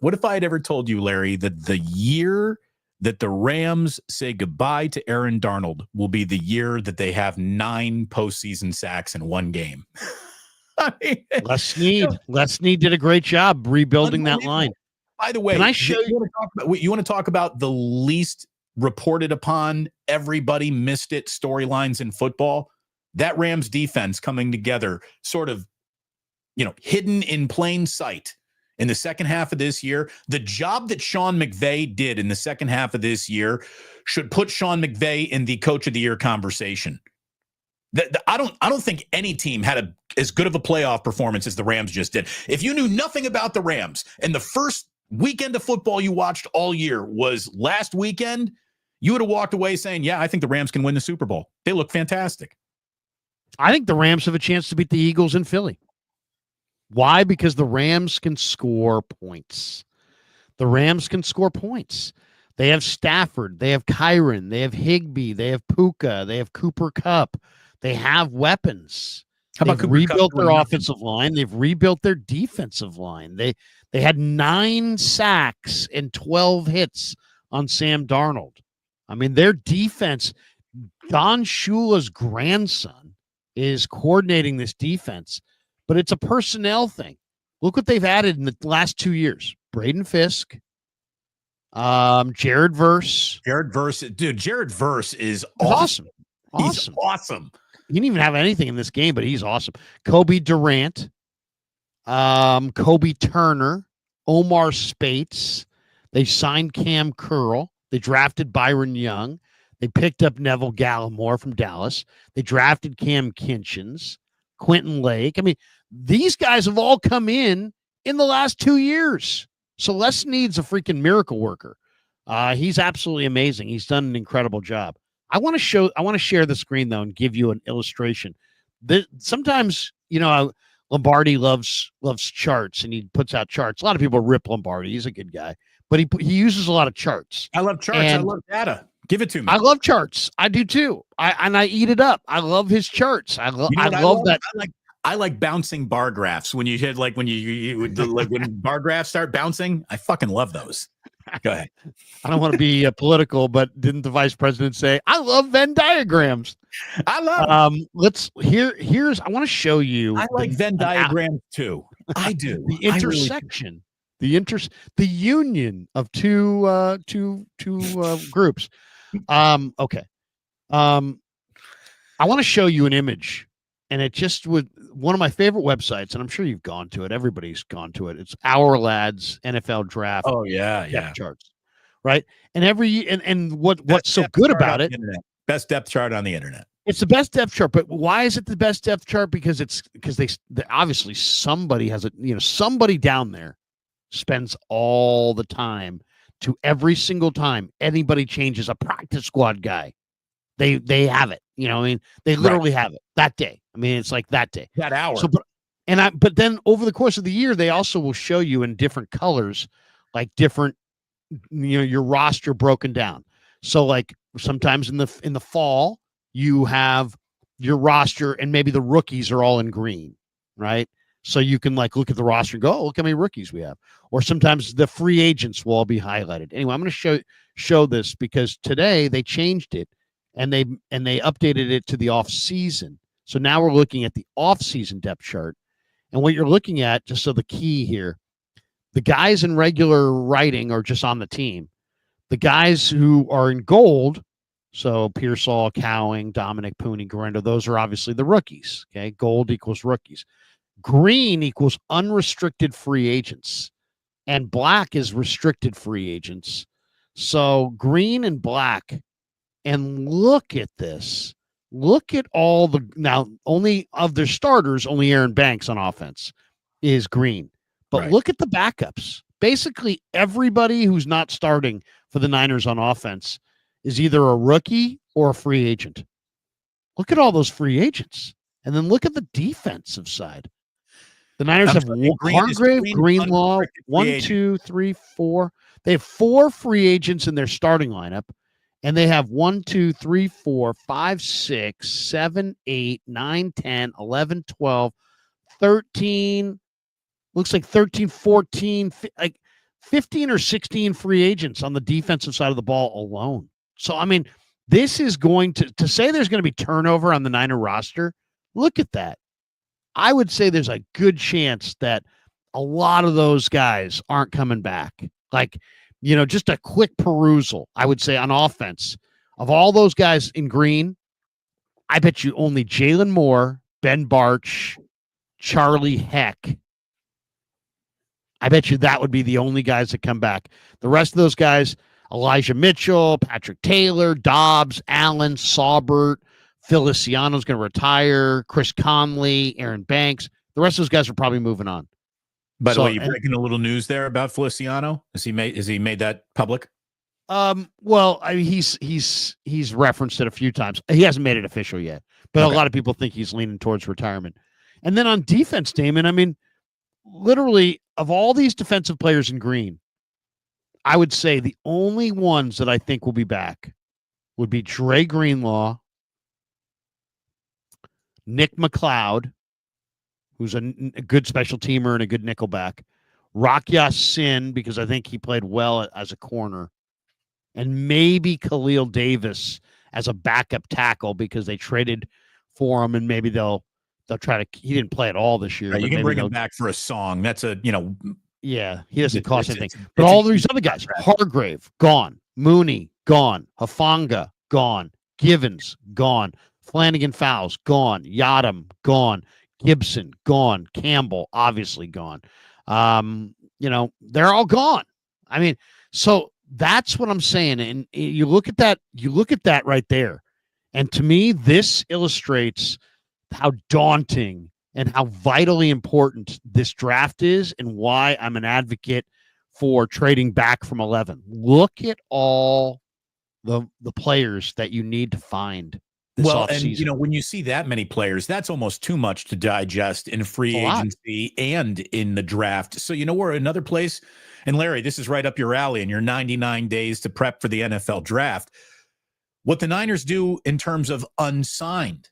What if I had ever told you, Larry, that the year that the Rams say goodbye to Aaron Darnold will be the year that they have 9 postseason sacks in 1 game? I mean, Les Snead did a great job rebuilding that line. By the way, can I show you want to talk about the least reported upon, everybody missed it storylines in football? That Rams defense coming together, sort of, hidden in plain sight. In the second half of this year, the job that Sean McVay did in the second half of this year should put Sean McVay in the Coach of the Year conversation. I don't think any team had as good of a playoff performance as the Rams just did. If you knew nothing about the Rams and the first weekend of football you watched all year was last weekend, you would have walked away saying, yeah, I think the Rams can win the Super Bowl. They look fantastic. I think the Rams have a chance to beat the Eagles in Philly. Why? Because the Rams can score points. The Rams can score points. They have Stafford. They have Kyron. They have Higbee. They have Puka. They have Cooper Kupp. They have weapons. They've rebuilt their offensive line. They've rebuilt their defensive line. They had 9 sacks and 12 hits on Sam Darnold. I mean, their defense, Don Shula's grandson is coordinating this defense. But it's a personnel thing. Look what they've added in the last 2 years. Braden Fisk, Jared Verse. Jared Verse is awesome. He's awesome. He didn't even have anything in this game, but he's awesome. Kobe Durant, Kobe Turner, Omar Spates. They signed Cam Curl. They drafted Byron Young. They picked up Neville Gallimore from Dallas. They drafted Cam Kinchins, Quentin Lake. I mean, these guys have all come in the last 2 years. So Les Snead's a freaking miracle worker. He's absolutely amazing. He's done an incredible job. I want to share the screen though and give you an illustration. Sometimes, Lombardi loves charts and he puts out charts. A lot of people rip Lombardi. He's a good guy, but he uses a lot of charts. I love charts. I love data. Give it to me. I love charts. I do too. I eat it up. I love his charts. I love that. I like bouncing bar graphs when you hit when bar graphs start bouncing. I fucking love those. Go ahead. I don't want to be political, but didn't the vice president say, I love Venn diagrams? I love Here's I want to show you I like Venn diagrams too. I do. the I really intersection, the union of two groups. Okay. I want to show you an image, and it just would one of my favorite websites, and I'm sure you've gone to it. Everybody's gone to it. It's Our Lads NFL Draft. Oh yeah, depth charts, right? And what's Best so depth good chart about on it? the internet. Best depth chart on the internet. It's the best depth chart, but why is it the best depth chart? Because they obviously somebody has somebody down there spends all the time to every single time anybody changes a practice squad guy. They have it. You know, I mean, they literally have it that day. I mean, it's like that day, that hour. So, but then over the course of the year, they also will show you in different colors, like different, your roster broken down. So, like sometimes in the fall, you have your roster, and maybe the rookies are all in green, right? So you can like look at the roster and go, oh, look how many rookies we have. Or sometimes the free agents will all be highlighted. Anyway, I'm going to show this because today they changed it. And they updated it to the off season. So now we're looking at the off season depth chart. And what you're looking at, just so the key here, the guys in regular writing are just on the team. The guys who are in gold, so Pearsall, Cowing, Dominic, Pooney, Garendo, those are obviously the rookies. Okay, gold equals rookies. Green equals unrestricted free agents. And black is restricted free agents. So green and black. And look at this. Look at all now only of their starters, only Aaron Banks on offense is green. But look at the backups. Basically, everybody who's not starting for the Niners on offense is either a rookie or a free agent. Look at all those free agents. And then look at the defensive side. The Niners have Hargrave, Greenlaw, 1, 2, 3, 4. They have 4 free agents in their starting lineup. And they have 1, 2, 3, 4, 5, 6, 7, 8, 9, 10, 11, 12, 13. Looks like 13, 14, like 15 or 16 free agents on the defensive side of the ball alone. So, I mean, this is going to say there's going to be turnover on the Niner roster. Look at that. I would say there's a good chance that a lot of those guys aren't coming back. Like, just a quick perusal, I would say on offense, of all those guys in green, I bet you only Jalen Moore, Ben Barch, Charlie Heck. I bet you that would be the only guys that come back. The rest of those guys, Elijah Mitchell, Patrick Taylor, Dobbs, Allen, Saubert, Feliciano's going to retire, Chris Conley, Aaron Banks. The rest of those guys are probably moving on. By the way, you breaking a little news there about Feliciano? Has he made that public? Well, I mean, he's referenced it a few times. He hasn't made it official yet, but a lot of people think he's leaning towards retirement. And then on defense, Damon, I mean, literally of all these defensive players in green, I would say the only ones that I think will be back would be Dre Greenlaw, Nick McLeod, who's a good special teamer and a good nickelback, Rock Ya-Sin, because I think he played well as a corner, and maybe Khalil Davis as a backup tackle because they traded for him, and maybe they'll try to. He didn't play at all this year. Right, you can bring him back for a song. That's yeah, he doesn't cost anything. But all these other guys, Hargrave gone, Mooney gone, Hafanga gone, Givens gone, Flanagan Fowles gone, Yadam gone, Gibson gone, Campbell obviously gone. They're all gone. I mean, so that's what I'm saying. And you look at that right there. And to me, this illustrates how daunting and how vitally important this draft is and why I'm an advocate for trading back from 11. Look at all the players that you need to find. And when you see that many players, that's almost too much to digest in free agency and in the draft. So we're another place. And Larry, this is right up your alley in your 99 days to prep for the NFL draft. What the Niners do in terms of unsigned,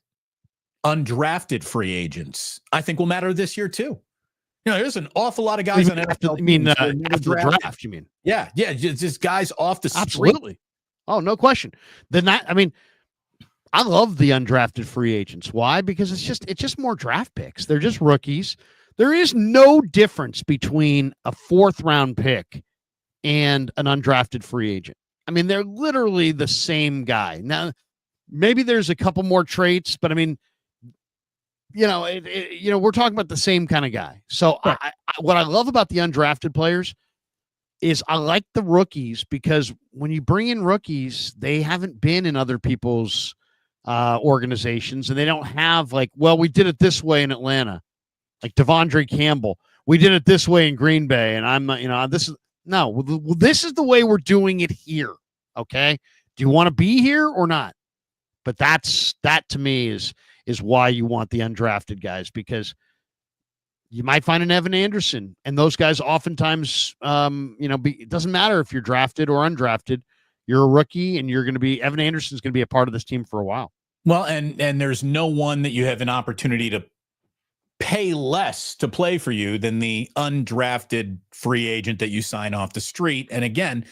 undrafted free agents, I think will matter this year too. There's an awful lot of guys on after, NFL I mean, teams after who are never the drafted. draft, you mean? Yeah, just guys off the street. Absolutely. Oh, no question. I mean, I love the undrafted free agents. Why? Because it's just more draft picks. They're just rookies. There is no difference between a 4th round pick and an undrafted free agent. I mean, they're literally the same guy. Now, maybe there's a couple more traits, but I mean, we're talking about the same kind of guy. So Right. What I love about the undrafted players is I like the rookies, because when you bring in rookies, they haven't been in other people's organizations, and they don't have we did it this way in Atlanta, like Devondre Campbell. We did it this way in Green Bay, and I'm not, this is the way we're doing it here. Okay. Do you want to be here or not? But that to me is why you want the undrafted guys, because you might find an Evan Anderson, and those guys oftentimes, it doesn't matter if you're drafted or undrafted. You're a rookie, and Evan Anderson's going to be a part of this team for a while. Well, and there's no one that you have an opportunity to pay less to play for you than the undrafted free agent that you sign off the street. And again,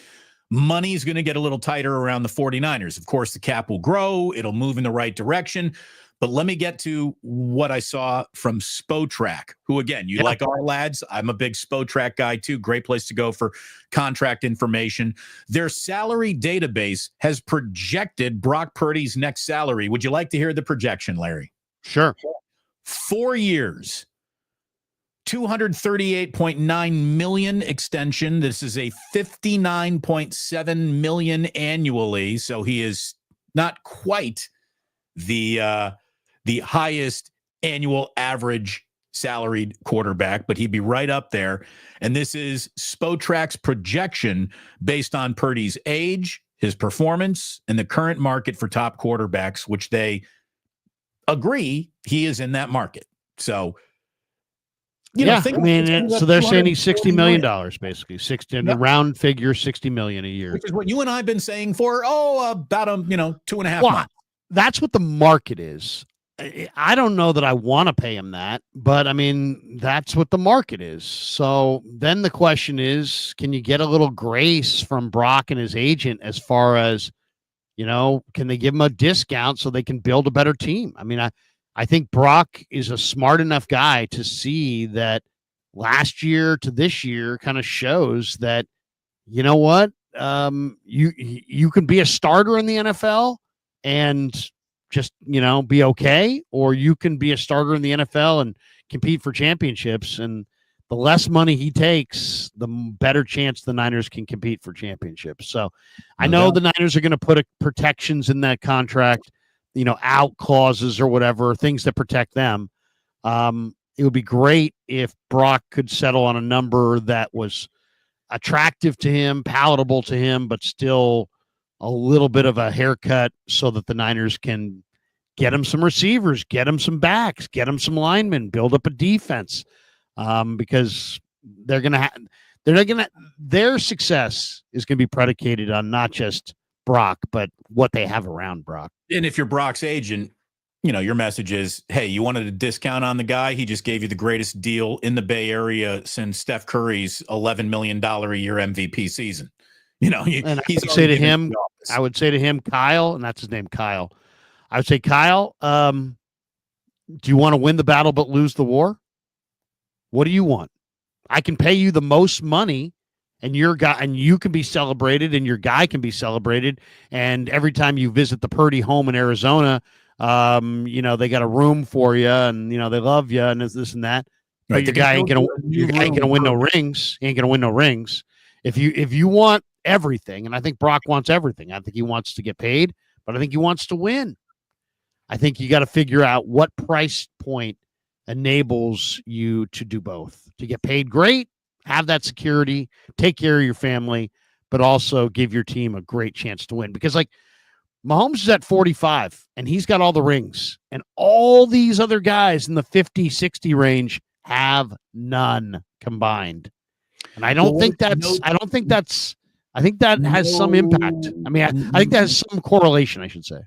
money's going to get a little tighter around the 49ers. Of course, the cap will grow. It'll move in the right direction. But let me get to what I saw from Spotrac, who, again, you like our lads. I'm a big Spotrac guy, too. Great place to go for contract information. Their salary database has projected Brock Purdy's next salary. Would you like to hear the projection, Larry? Sure. 4 years, $238.9 million extension. This is a $59.7 million annually. So he is not quite the highest annual average salaried quarterback, but he'd be right up there. And this is Spotrac's projection based on Purdy's age, his performance, and the current market for top quarterbacks, which they agree he is in that market. So, so they're saying he's $60 million, basically. Round figure, $60 million a year. Which is what you and I have been saying for, about 2.5 months. That's what the market is. I don't know that I want to pay him that, but I mean, that's what the market is. So then the question is, can you get a little grace from Brock and his agent as far as, can they give him a discount so they can build a better team? I mean, I think Brock is a smart enough guy to see that last year to this year kind of shows that, you know what, you can be a starter in the NFL and just, be okay, or you can be a starter in the NFL and compete for championships. And the less money he takes, the better chance the Niners can compete for championships. So I know the Niners are going to put protections in that contract, out clauses or whatever, things that protect them. It would be great if Brock could settle on a number that was attractive to him, palatable to him, but still a little bit of a haircut so that the Niners can get him some receivers, get him some backs, get him some linemen, build up a defense, because their success is going to be predicated on not just Brock, but what they have around Brock. And if you're Brock's agent, your message is, hey, you wanted a discount on the guy? He just gave you the greatest deal in the Bay Area since Steph Curry's $11 million a year MVP season. And I would say to him, Kyle, and that's his name, Kyle. I would say, Kyle, do you want to win the battle but lose the war? What do you want? I can pay you the most money, and your guy, and you can be celebrated, and your guy can be celebrated. And every time you visit the Purdy home in Arizona, they got a room for you, and they love you, and this and that. But right, your guy ain't gonna win no rings. He ain't gonna win no rings. If you want everything, and I think Brock wants everything. I think he wants to get paid, but I think he wants to win. I think you got to figure out what price point enables you to do both. To get paid great, have that security, take care of your family, but also give your team a great chance to win. Because Mahomes is at 45 and he's got all the rings, and all these other guys in the 50, 60 range have none combined. And I think that has some impact. I mean, I think that has some correlation, I should say.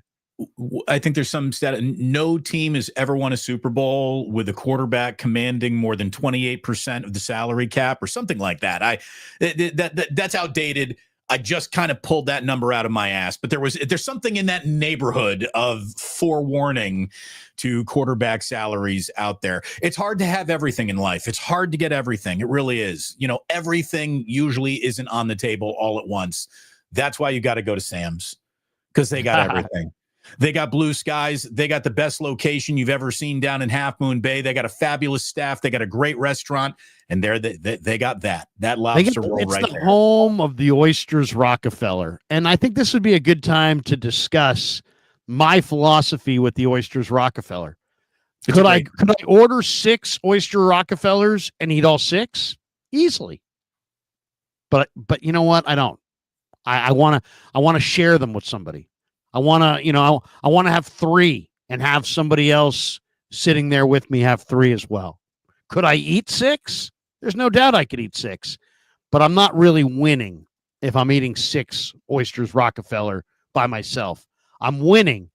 I think there's some stat. No team has ever won a Super Bowl with a quarterback commanding more than 28% of the salary cap or something like that. That's outdated. I just kind of pulled that number out of my ass, but there's something in that neighborhood of forewarning to quarterback salaries out there. It's hard to have everything in life. It's hard to get everything. It really is. Everything usually isn't on the table all at once. That's why you got to go to Sam's, because they got everything. They got blue skies. They got the best location you've ever seen down in Half Moon Bay. They got a fabulous staff. They got a great restaurant, and they got that lobster roll right there. It's the home of the Oysters Rockefeller, and I think this would be a good time to discuss my philosophy with the Oysters Rockefeller. Could I order 6 Oyster Rockefellers and eat all 6 easily? But you know what? I don't. I want to share them with somebody. I want to have 3 and have somebody else sitting there with me have 3 as well. Could I eat 6? There's no doubt I could eat 6, but I'm not really winning if I'm eating 6 Oysters Rockefeller by myself. I'm winning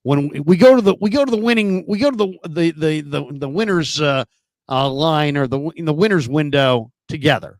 when we go to the winners line or the winners window together.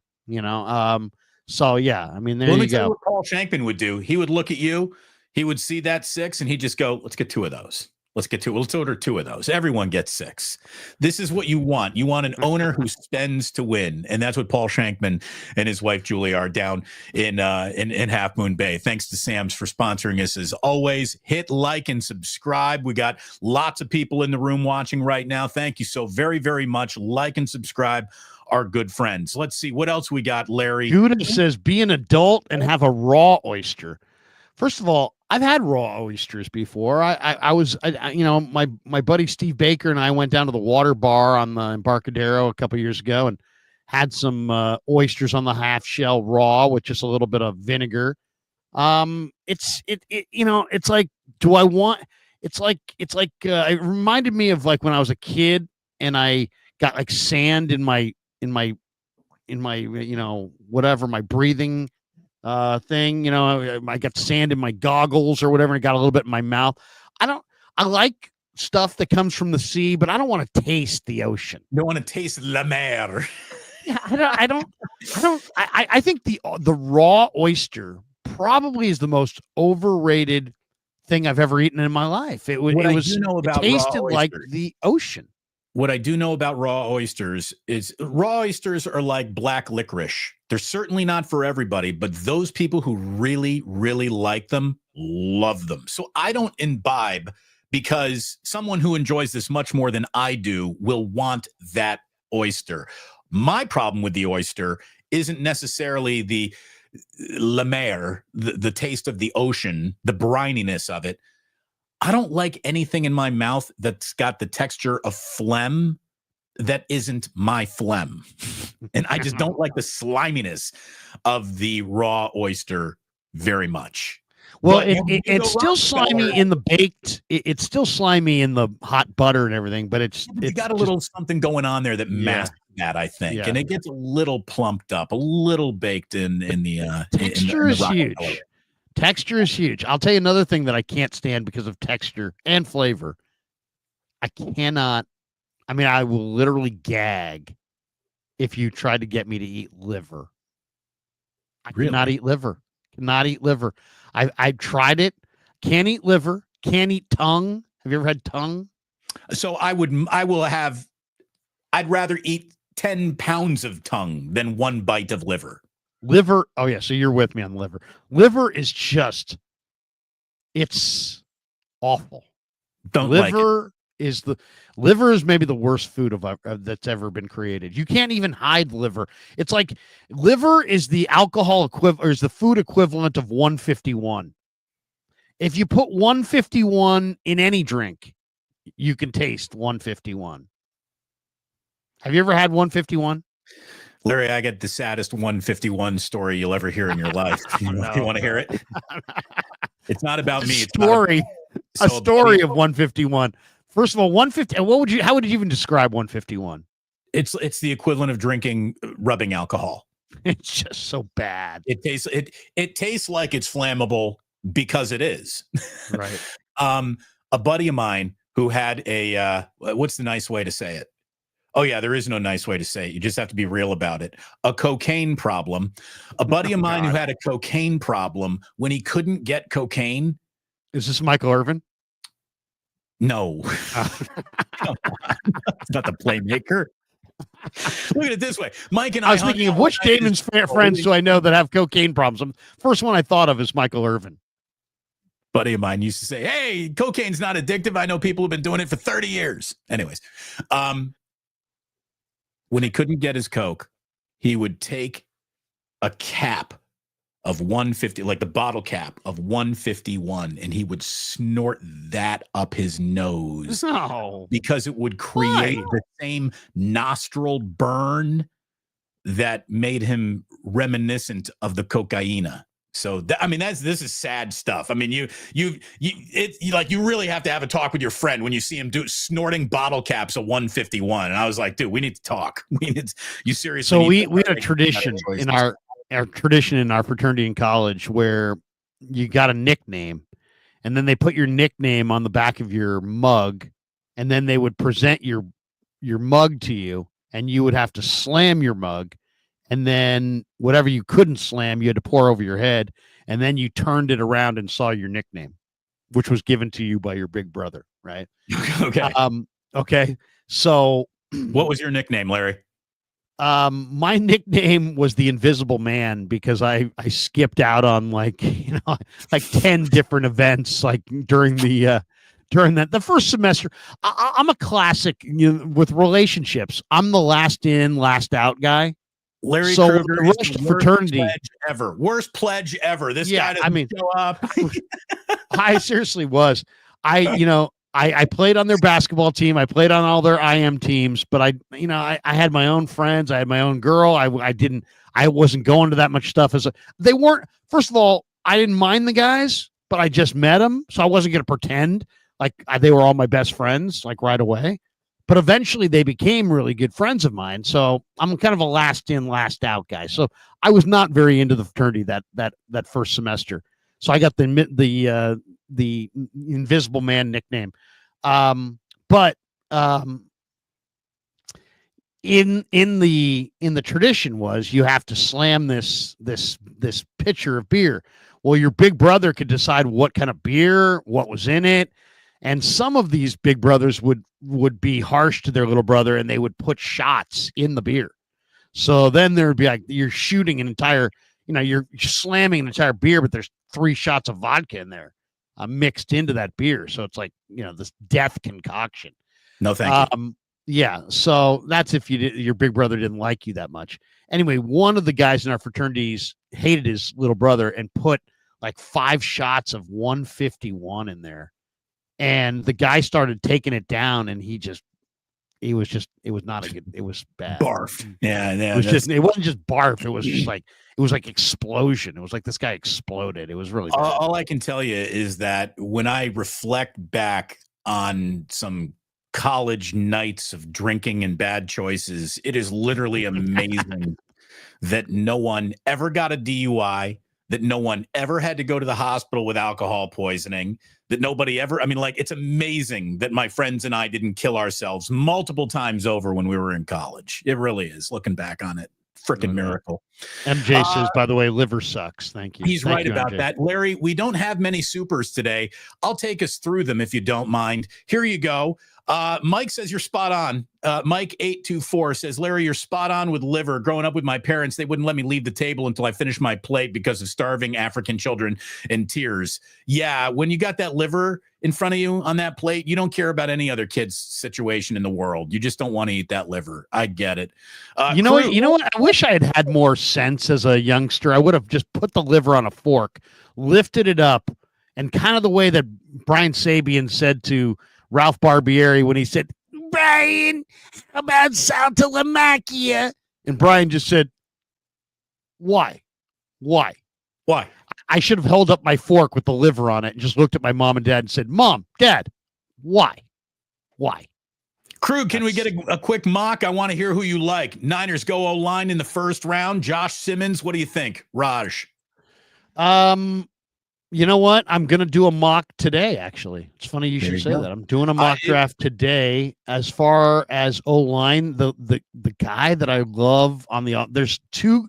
So yeah, I mean, there you go. What Paul Shankman would do, he would look at you. He would see that 6 and he'd just go, let's get 2 of those. Let's order 2 of those. Everyone gets 6. This is what you want. You want an owner who spends to win. And that's what Paul Shankman and his wife, Julie, are down in Half Moon Bay. Thanks to Sam's for sponsoring us as always. Hit like and subscribe. We got lots of people in the room watching right now. Thank you so very, very much. Like and subscribe. Our good friends. Let's see what else we got, Larry. Judah says, be an adult and have a raw oyster. First of all, I've had raw oysters before. My buddy Steve Baker and I went down to the Water Bar on the Embarcadero a couple years ago and had some oysters on the half shell raw with just a little bit of vinegar. It's like, do I want? It's like it reminded me of like when I was a kid and I got like sand in my whatever, my breathing thing, I got sand in my goggles or whatever, and it got a little bit in my mouth. I like stuff that comes from the sea, but I don't want to taste the ocean. You don't want to taste la mer. Yeah, I think the raw oyster probably is the most overrated thing I've ever eaten in my life. It tasted like the ocean. What I do know about raw oysters is raw oysters are like black licorice. They're certainly not for everybody, but those people who really, really like them, love them. So I don't imbibe because someone who enjoys this much more than I do will want that oyster. My problem with the oyster isn't necessarily the la mer, the taste of the ocean, the brininess of it. I don't like anything in my mouth that's got the texture of phlegm that isn't my phlegm. And I just don't like the sliminess of the raw oyster very much. Well, it's still slimy in the baked. It's still slimy in the hot butter and everything, but it's got a little something going on there that masks that, I think. Yeah. And it gets a little plumped up, a little baked in the texture is huge. Texture is huge. I'll tell you another thing that I can't stand because of texture and flavor. I will literally gag if you try to get me to eat liver. I cannot eat liver. Cannot eat liver. I've tried it. Can't eat liver. Can't eat tongue. Have you ever had tongue? So I'd rather eat 10 pounds of tongue than 1 bite of liver. Liver. Oh yeah. So you're with me on liver. Liver is just, it's awful. Liver is maybe the worst food that's ever been created. You can't even hide liver. It's like liver is the alcohol equivalent, or is the food equivalent of 151. If you put 151 in any drink, you can taste 151. Have you ever had 151? Larry, I get the saddest 151 story you'll ever hear in your life. You want to hear it? It's not about me. It's a story of 151. First of all, 150. How would you even describe 151? It's the equivalent of drinking rubbing alcohol. It's just so bad. It tastes like it's flammable because it is. Right. A buddy of mine who had a what's the nice way to say it? Oh, yeah, there is no nice way to say it. You just have to be real about it. A cocaine problem. A buddy of mine who had a cocaine problem, when he couldn't get cocaine. Is this Michael Irvin? No. Come on. It's not the playmaker. Look at it this way. Mike and I was thinking of which Damon's friends do I know that have cocaine problems? First one I thought of is Michael Irvin. Buddy of mine used to say, hey, cocaine's not addictive. I know people have been doing it for 30 years. Anyways, when he couldn't get his Coke, he would take a cap of 150, like the bottle cap of 151, and he would snort that up his nose because it would create the same nostril burn that made him reminiscent of the cocaina. So this is sad stuff. I mean, you really have to have a talk with your friend when you see him snorting bottle caps of 151. And I was like, dude, we need to talk. You seriously? So we had a tradition in our tradition in our fraternity in college where you got a nickname, and then they put your nickname on the back of your mug, and then they would present your mug to you, and you would have to slam your mug. And then whatever you couldn't slam, you had to pour over your head. And then you turned it around and saw your nickname, which was given to you by your big brother, right? Okay. Okay. So what was your nickname, Larry? My nickname was the Invisible Man because I skipped out on like 10 different events like during the first semester. I'm a classic with relationships. I'm the last in, last out guy. Larry Krueger is the fraternity worst pledge ever. This guy doesn't show up. I seriously was. I played on their basketball team. I played on all their IM teams, but I had my own friends. I had my own girl. I wasn't going to that much stuff they weren't. First of all, I didn't mind the guys, but I just met them, so I wasn't going to pretend like they were all my best friends like right away. But eventually they became really good friends of mine. So I'm kind of a last in, last out guy. So I was not very into the fraternity that first semester. So I got the Invisible Man nickname. But in the tradition was you have to slam this pitcher of beer. Well, your big brother could decide what kind of beer, what was in it. And some of these big brothers would be harsh to their little brother, and they would put shots in the beer. So then there would be like you're shooting an entire, you're slamming an entire beer, but there's 3 shots of vodka in there mixed into that beer. So it's like this death concoction. No, thank you. Yeah. So that's if your big brother didn't like you that much. Anyway, one of the guys in our fraternities hated his little brother and put like 5 shots of 151 in there. And the guy started taking it down, and it was not a good, it was bad. Barf. Yeah. It wasn't just barf. It was like explosion. It was like this guy exploded. It was really bad. All I can tell you is that when I reflect back on some college nights of drinking and bad choices, it is literally amazing that no one ever got a DUI, that no one ever had to go to the hospital with alcohol poisoning, that nobody ever, it's amazing that my friends and I didn't kill ourselves multiple times over when we were in college. It really is, looking back on it. Freaking miracle. MJ says, by the way, liver sucks. Thank you. He's right about that. Larry, we don't have many supers today. I'll take us through them if you don't mind. Here you go. Mike says you're spot on. Mike 824 says, Larry, you're spot on with liver. Growing up with my parents, they wouldn't let me leave the table until I finished my plate because of starving African children and tears. Yeah, when you got that liver in front of you on that plate, you don't care about any other kid's situation in the world. You just don't want to eat that liver. I get it. You know what? I wish I had more sense as a youngster. I would have just put the liver on a fork, lifted it up, and kind of the way that Brian Sabian said to Ralph Barbieri when he said, Brian, how about Saltalamacchia? And Brian just said, why? I should have held up my fork with the liver on it and just looked at my mom and dad and said, Mom, Dad, why? Krug, can we get a quick mock? I want to hear who you like. Niners go O-line in the first round. Josh Simmons, what do you think? Raj? You know what? I'm going to do a mock today, actually. It's funny you should say that. I'm doing a mock draft today. As far as O-line, the guy that I love on the there's two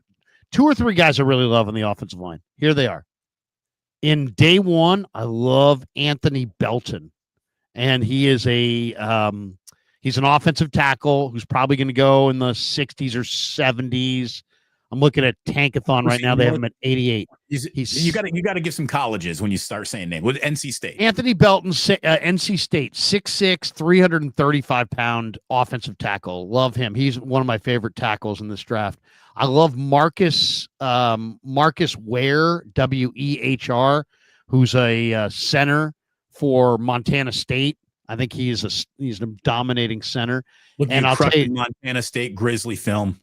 or three guys I really love on the offensive line. Here they are. In day one, I love Anthony Belton, and he is he's an offensive tackle who's probably going to go in the 60s or 70s. I'm looking at Tankathon right now. They have him at 88. You got to give some colleges when you start saying names. With NC State, Anthony Belton, NC State, 6'6", 335-pound offensive tackle. Love him. He's one of my favorite tackles in this draft. I love Marcus Ware, Wehr, who's a center for Montana State. I think he's a dominating center. And I'll tell you, Montana State Grizzly film.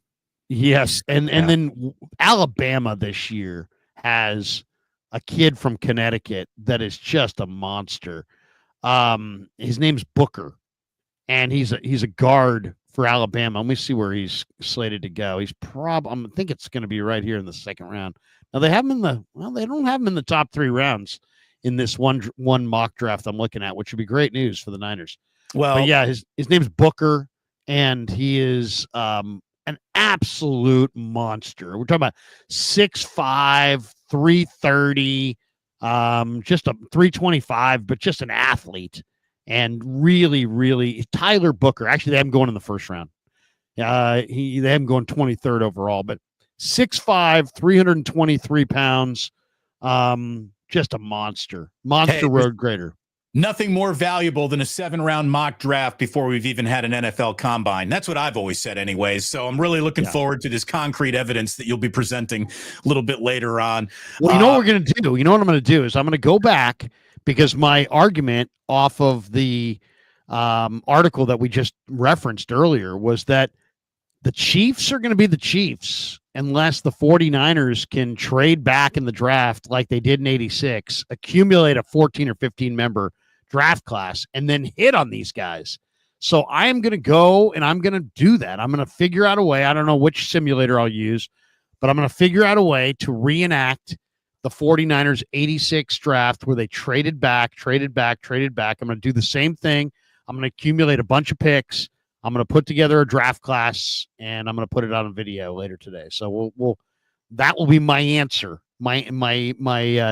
Yes, and then Alabama this year has a kid from Connecticut that is just a monster. His name's Booker, and he's a guard for Alabama. Let me see where he's slated to go. I think it's going to be right here in the second round. Now they have him they don't have him in the top 3 rounds in this one mock draft I'm looking at, which would be great news for the Niners. Well, but yeah, his name's Booker, and he is an absolute monster. We're talking about 6'5", 330, just a 325, but just an athlete. And really, really, Tyler Booker. Actually, they have him going in the first round. They have him going 23rd overall, but 6'5", 323 pounds. Just a monster road grader. Nothing more valuable than a 7-round mock draft before we've even had an NFL combine. That's what I've always said anyways. So I'm really looking forward to this concrete evidence that you'll be presenting a little bit later on. Well, you know what we're going to do? You know what I'm going to do is I'm going to go back, because my argument off of the article that we just referenced earlier was that the Chiefs are going to be the Chiefs unless the 49ers can trade back in the draft like they did in 86, accumulate a 14 or 15 member draft class, and then hit on these guys. So I am going to go and I'm going to do that. I'm going to figure out a way. I don't know which simulator I'll use, but I'm going to figure out a way to reenact the 49ers 86 draft where they traded back. I'm going to do the same thing. I'm going to accumulate a bunch of picks. I'm going to put together a draft class, and I'm going to put it on a video later today. So that will be my answer, my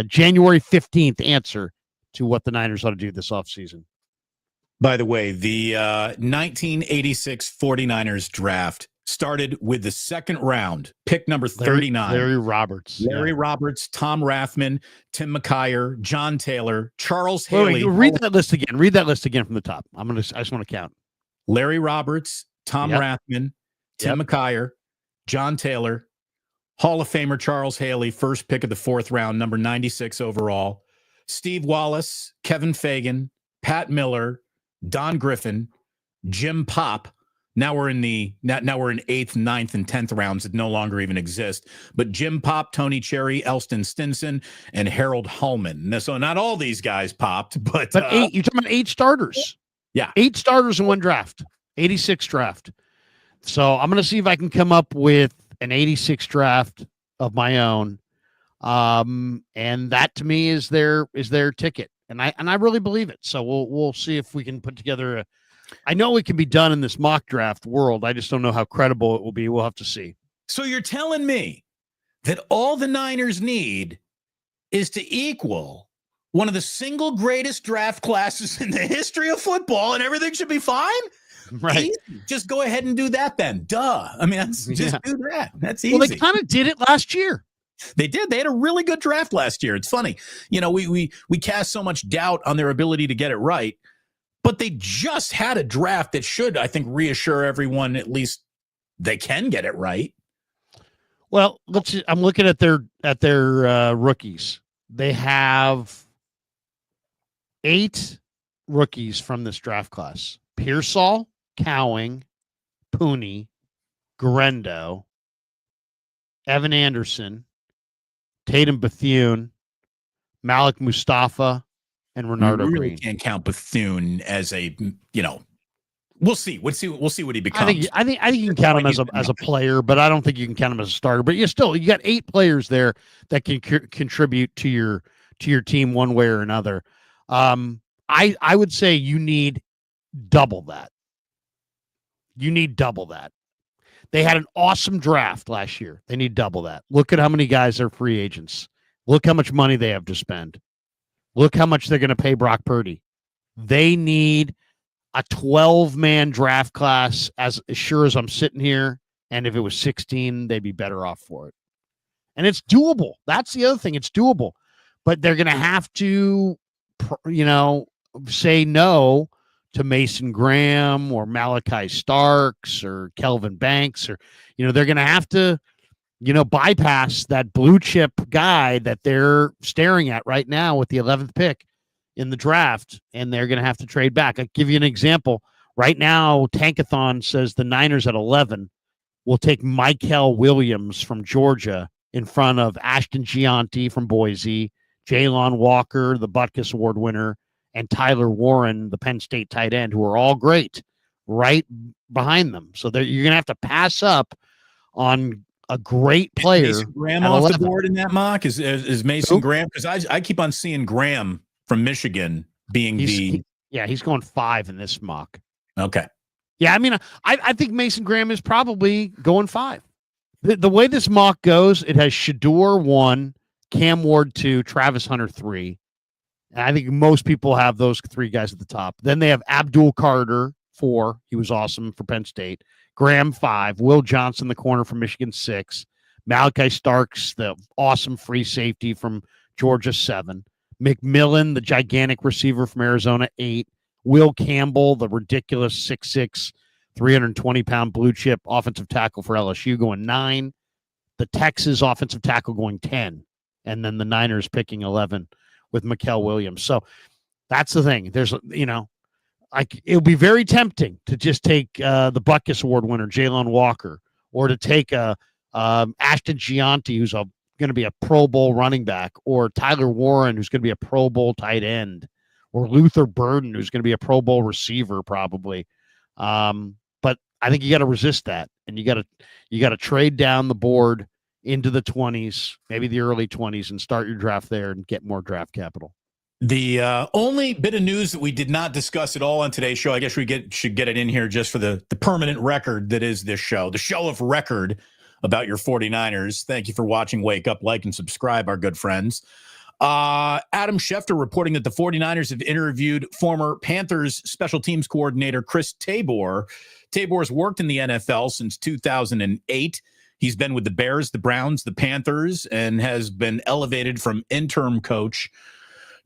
January 15th answer to what the Niners ought to do this offseason. By the way, the 1986 49ers draft started with the second round, pick number 39. Larry Roberts, Tom Rathman, Tim McKyer, John Taylor, Charles Haley. Read that list again. Read that list again from the top. I just want to count. Larry Roberts, Tom Rathman, Tim McKyer, John Taylor, Hall of Famer Charles Haley, first pick of the 4th round, number 96 overall, Steve Wallace, Kevin Fagan, Pat Miller, Don Griffin, Jim Pop. Now we're in 8th, 9th, and 10th rounds that no longer even exist. But Jim Pop, Tony Cherry, Elston Stinson, and Harold Hallman. So not all these guys popped, but 8. You're talking about 8 starters. Yeah. 8 starters in one draft, 86 draft. So I'm going to see if I can come up with an 86 draft of my own. And that to me is their ticket. And I really believe it. So we'll see if we can put together I know it can be done in this mock draft world. I just don't know how credible it will be. We'll have to see. So you're telling me that all the Niners need is to equal one of the single greatest draft classes in the history of football, and everything should be fine? Right. Easy. Just go ahead and do that then. Duh. I mean, do that. That's easy. Well, they kind of did it last year. They did. They had a really good draft last year. It's funny. We cast so much doubt on their ability to get it right, but they just had a draft that should, I think, reassure everyone at least they can get it right. Well, I'm looking at their rookies. They have 8 rookies from this draft class: Pearsall, Cowing, Pooney, Garendo, Evan Anderson, Tatum Bethune, Malik Mustafa, and Renardo we really Green. Can't count Bethune as a, we'll see. We'll see what he becomes. I think you can count him as a player, but I don't think you can count him as a starter. But you got 8 players there that can contribute to your team one way or another. I would say you need double that. You need double that. They had an awesome draft last year. They need double that. Look at how many guys are free agents. Look how much money they have to spend. Look how much they're going to pay Brock Purdy. They need a 12-man draft class as sure as I'm sitting here. And if it was 16, they'd be better off for it. And it's doable. That's the other thing. It's doable. But they're going to have to, say no to Mason Graham or Malachi Starks or Kelvin Banks, or, they're going to have to, bypass that blue chip guy that they're staring at right now with the 11th pick in the draft, and they're going to have to trade back. I'll give you an example. Right now, Tankathon says the Niners at 11 will take Mykel Williams from Georgia in front of Ashton Gianti from Boise, Jalon Walker, the Butkus Award winner, and Tyler Warren, the Penn State tight end, who are all great, right behind them. So you're going to have to pass up on a great player. Is Mason Graham off 11. The board in that mock? Is Mason Graham? Because I keep on seeing Graham from Michigan being he's going 5 in this mock. Okay. Yeah, I mean, I think Mason Graham is probably going 5. The way this mock goes, it has Shador 1, Cam Ward 2, Travis Hunter 3. And I think most people have those 3 guys at the top. Then they have Abdul Carter 4. He was awesome for Penn State. Graham 5. Will Johnson, the corner from Michigan 6. Malachi Starks, the awesome free safety from Georgia 7. McMillan, the gigantic receiver from Arizona 8. Will Campbell, the ridiculous 6'6", 320-pound blue chip offensive tackle for LSU, going 9. The Texas offensive tackle going 10. And then the Niners picking 11 with Mykel Williams. So that's the thing. There's, it would be very tempting to just take the Butkus Award winner, Jalon Walker, or to take Ashton Gianti, who's going to be a Pro Bowl running back, or Tyler Warren, who's going to be a Pro Bowl tight end, or Luther Burden, who's going to be a Pro Bowl receiver probably. But I think you got to resist that, and you got to trade down the board into the 20s, maybe the early 20s, and start your draft there and get more draft capital. The only bit of news that we did not discuss at all on today's show, I guess we should get it in here just for the permanent record that is this show, the show of record about your 49ers. Thank you for watching. Wake Up, like, and subscribe, our good friends. Adam Schefter reporting that the 49ers have interviewed former Panthers special teams coordinator Chris Tabor. Tabor's worked in the NFL since 2008. He's been with the Bears, the Browns, the Panthers, and has been elevated from interim coach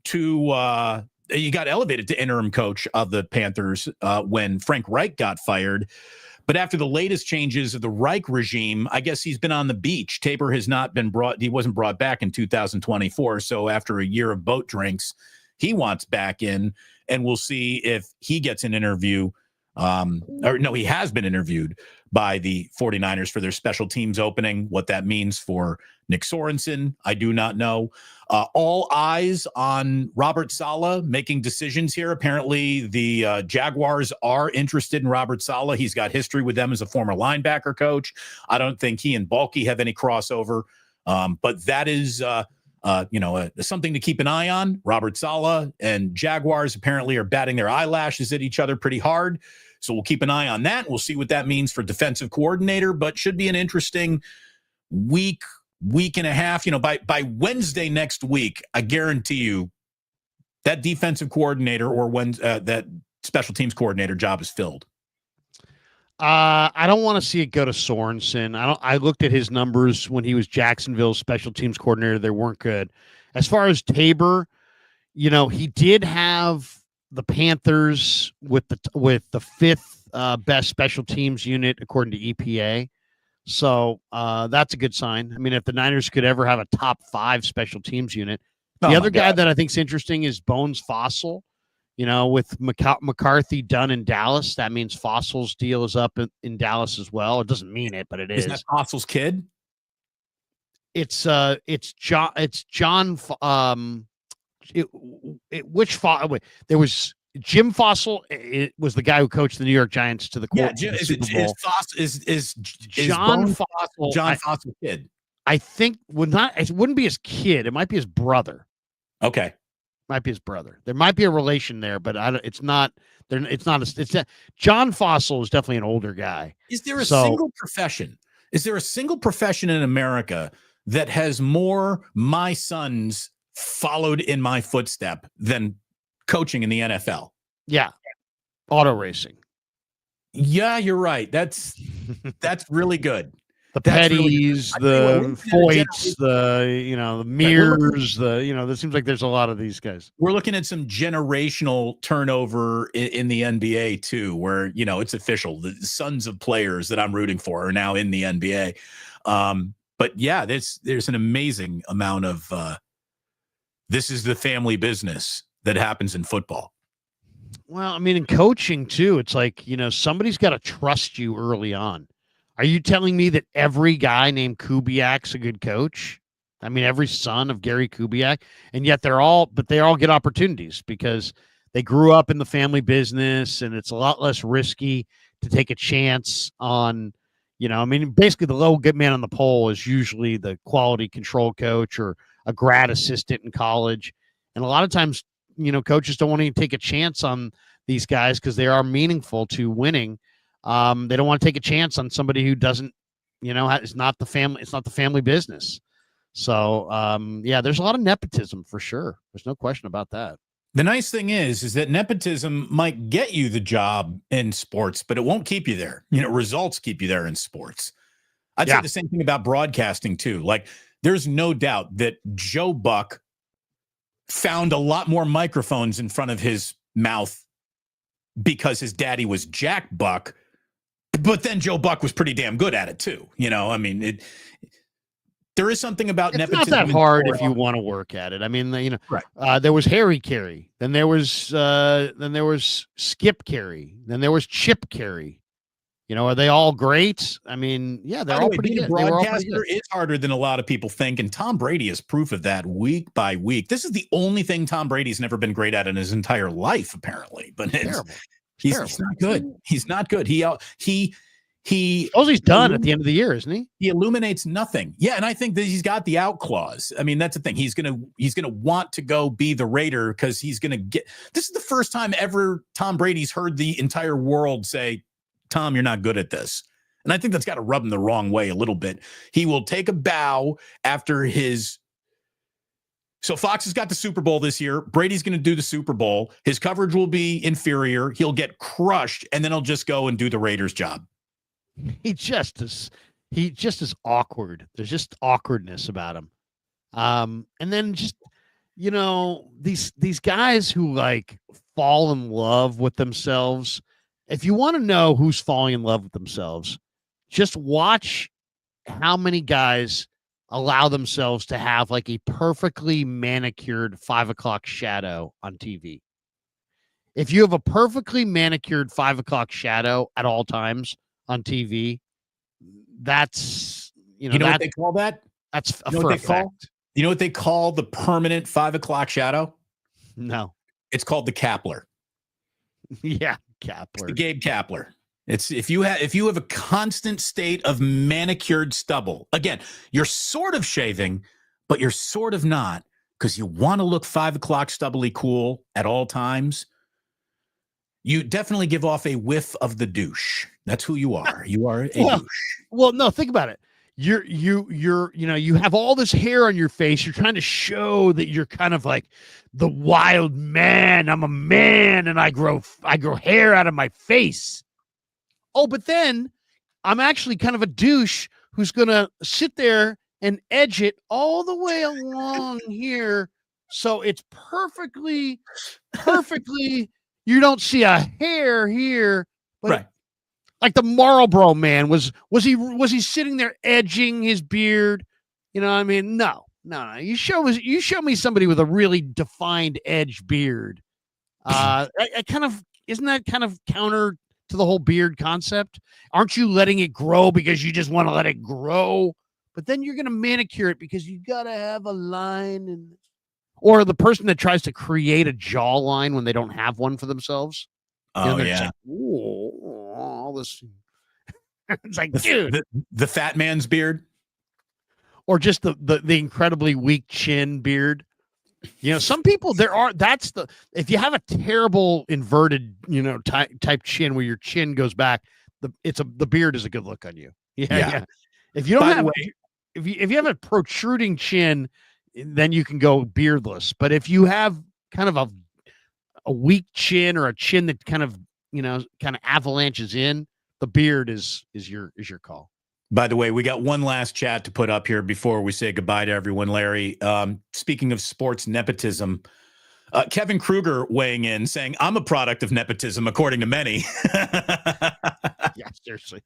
to he got elevated to interim coach of the Panthers when Frank Reich got fired. But after the latest changes of the Reich regime, I guess he's been on the beach. Tabor has not been he wasn't brought back in 2024. So after a year of boat drinks, he wants back in, and we'll see if he gets an interview. He has been interviewed by the 49ers for their special teams opening. What that means for Nick Sorensen, I do not know. All eyes on Robert Saleh making decisions here. Apparently, the Jaguars are interested in Robert Saleh. He's got history with them as a former linebacker coach. I don't think he and Balky have any crossover, but that is something to keep an eye on. Robert Saleh and Jaguars apparently are batting their eyelashes at each other pretty hard. So we'll keep an eye on that. We'll see what that means for defensive coordinator, but should be an interesting week and a half. By Wednesday next week, I guarantee you that defensive coordinator or when that special teams coordinator job is filled. I don't want to see it go to Sorensen. I looked at his numbers when he was Jacksonville's special teams coordinator. They weren't good. As far as Tabor, he did have the Panthers with the fifth best special teams unit according to EPA. So that's a good sign. I mean, if the Niners could ever have a top 5 special teams unit. The other guy that I think is interesting is Bones Fossil. With McCarthy done in Dallas, that means Fossil's deal is up in Dallas as well. It doesn't mean it, but it is. Isn't that Fossil's kid? It's John. There was Jim Fossil. It was the guy who coached the New York Giants to the Super Bowl. Is John Fossil John Fossil's kid? I think it wouldn't be his kid. It might be his brother. Okay. Might be his brother. There might be a relation there, but it's not. It's not. John Fossil is definitely an older guy. Is there a single profession? Is there a single profession in America that has more my sons followed in my footstep than coaching in the NFL? Yeah, auto racing. Yeah, you're right. That's really good. The Petties, the Foyts, the Mears, that seems like there's a lot of these guys. We're looking at some generational turnover in the NBA too, where, it's official. The sons of players that I'm rooting for are now in the NBA. But yeah, there's an amazing amount of this is the family business that happens in football. Well, I mean, in coaching too, it's like, somebody's got to trust you early on. Are you telling me that every guy named Kubiak's a good coach? I mean, every son of Gary Kubiak, and yet they all get opportunities because they grew up in the family business, and it's a lot less risky to take a chance on, basically the low good man on the pole is usually the quality control coach or a grad assistant in college. And a lot of times, coaches don't want to take a chance on these guys because they are meaningful to winning. They don't want to take a chance on somebody who doesn't, it's not the family business. So, there's a lot of nepotism for sure. There's no question about that. The nice thing is that nepotism might get you the job in sports, but it won't keep you there. Results keep you there in sports. I'd say the same thing about broadcasting too. Like, there's no doubt that Joe Buck found a lot more microphones in front of his mouth because his daddy was Jack Buck. But then Joe Buck was pretty damn good at it too. There is something about nepotism. It's not that hard if you want to work at it. I mean, right. There was Harry Carey, then there was Skip Carey, then there was Chip Carey. Are they all great? I mean, yeah, they're all pretty good. Broadcaster is harder than a lot of people think, and Tom Brady is proof of that week by week. This is the only thing Tom Brady's never been great at in his entire life, apparently. But he's not good. He's not good. He he's done at the end of the year, isn't he? He illuminates nothing. Yeah, and I think that he's got the out clause. I mean, that's the thing. He's gonna want to go be the Raider because he's gonna get. This is the first time ever Tom Brady's heard the entire world say, "Tom, you're not good at this." And I think that's got to rub him the wrong way a little bit. He will take a bow after his. So Fox has got the Super Bowl this year. Brady's going to do the Super Bowl. His coverage will be inferior. He'll get crushed, and then he'll just go and do the Raiders' job. He just is awkward. There's just awkwardness about him. And then just, these guys who like fall in love with themselves. If you want to know who's falling in love with themselves, just watch how many guys allow themselves to have like a perfectly manicured 5 o'clock shadow on TV. If you have a perfectly manicured 5 o'clock shadow at all times on TV, that's, what they call that? That's You know what they call the permanent 5 o'clock shadow? No. It's called the Kapler. Yeah, Kapler. It's the Gabe Kapler. It's if you have a constant state of manicured stubble. Again, you're sort of shaving, but you're sort of not because you want to look 5 o'clock stubbly cool at all times. You definitely give off a whiff of the douche. That's who you are. You are a douche. Well, no, think about it. You have all this hair on your face. You're trying to show that you're kind of like the wild man. I'm a man and I grow hair out of my face. Oh, but then I'm actually kind of a douche who's going to sit there and edge it all the way along here. So it's perfectly, you don't see a hair here, but right. Like the Marlboro man was he sitting there edging his beard? You know what I mean? No. You show me somebody with a really defined edge beard. Isn't that kind of counter to the whole beard concept? Aren't you letting it grow because you just want to let it grow? But then you're going to manicure it because you got to have a line or the person that tries to create a jawline when they don't have one for themselves. Oh, yeah. Like, all this. It's like, dude. The fat man's beard. Or just the incredibly weak chin beard. Some people if you have a terrible inverted, type chin where your chin goes back, the beard is a good look on you. Yeah. Yeah. Yeah. If you don't By the have, way, if you have a protruding chin, then you can go beardless. But if you have kind of a weak chin or a chin that kind of avalanches in, the beard is your call. By the way, we got one last chat to put up here before we say goodbye to everyone, Larry. Speaking of sports nepotism, Kevin Krueger weighing in saying, I'm a product of nepotism, according to many. Yeah, seriously.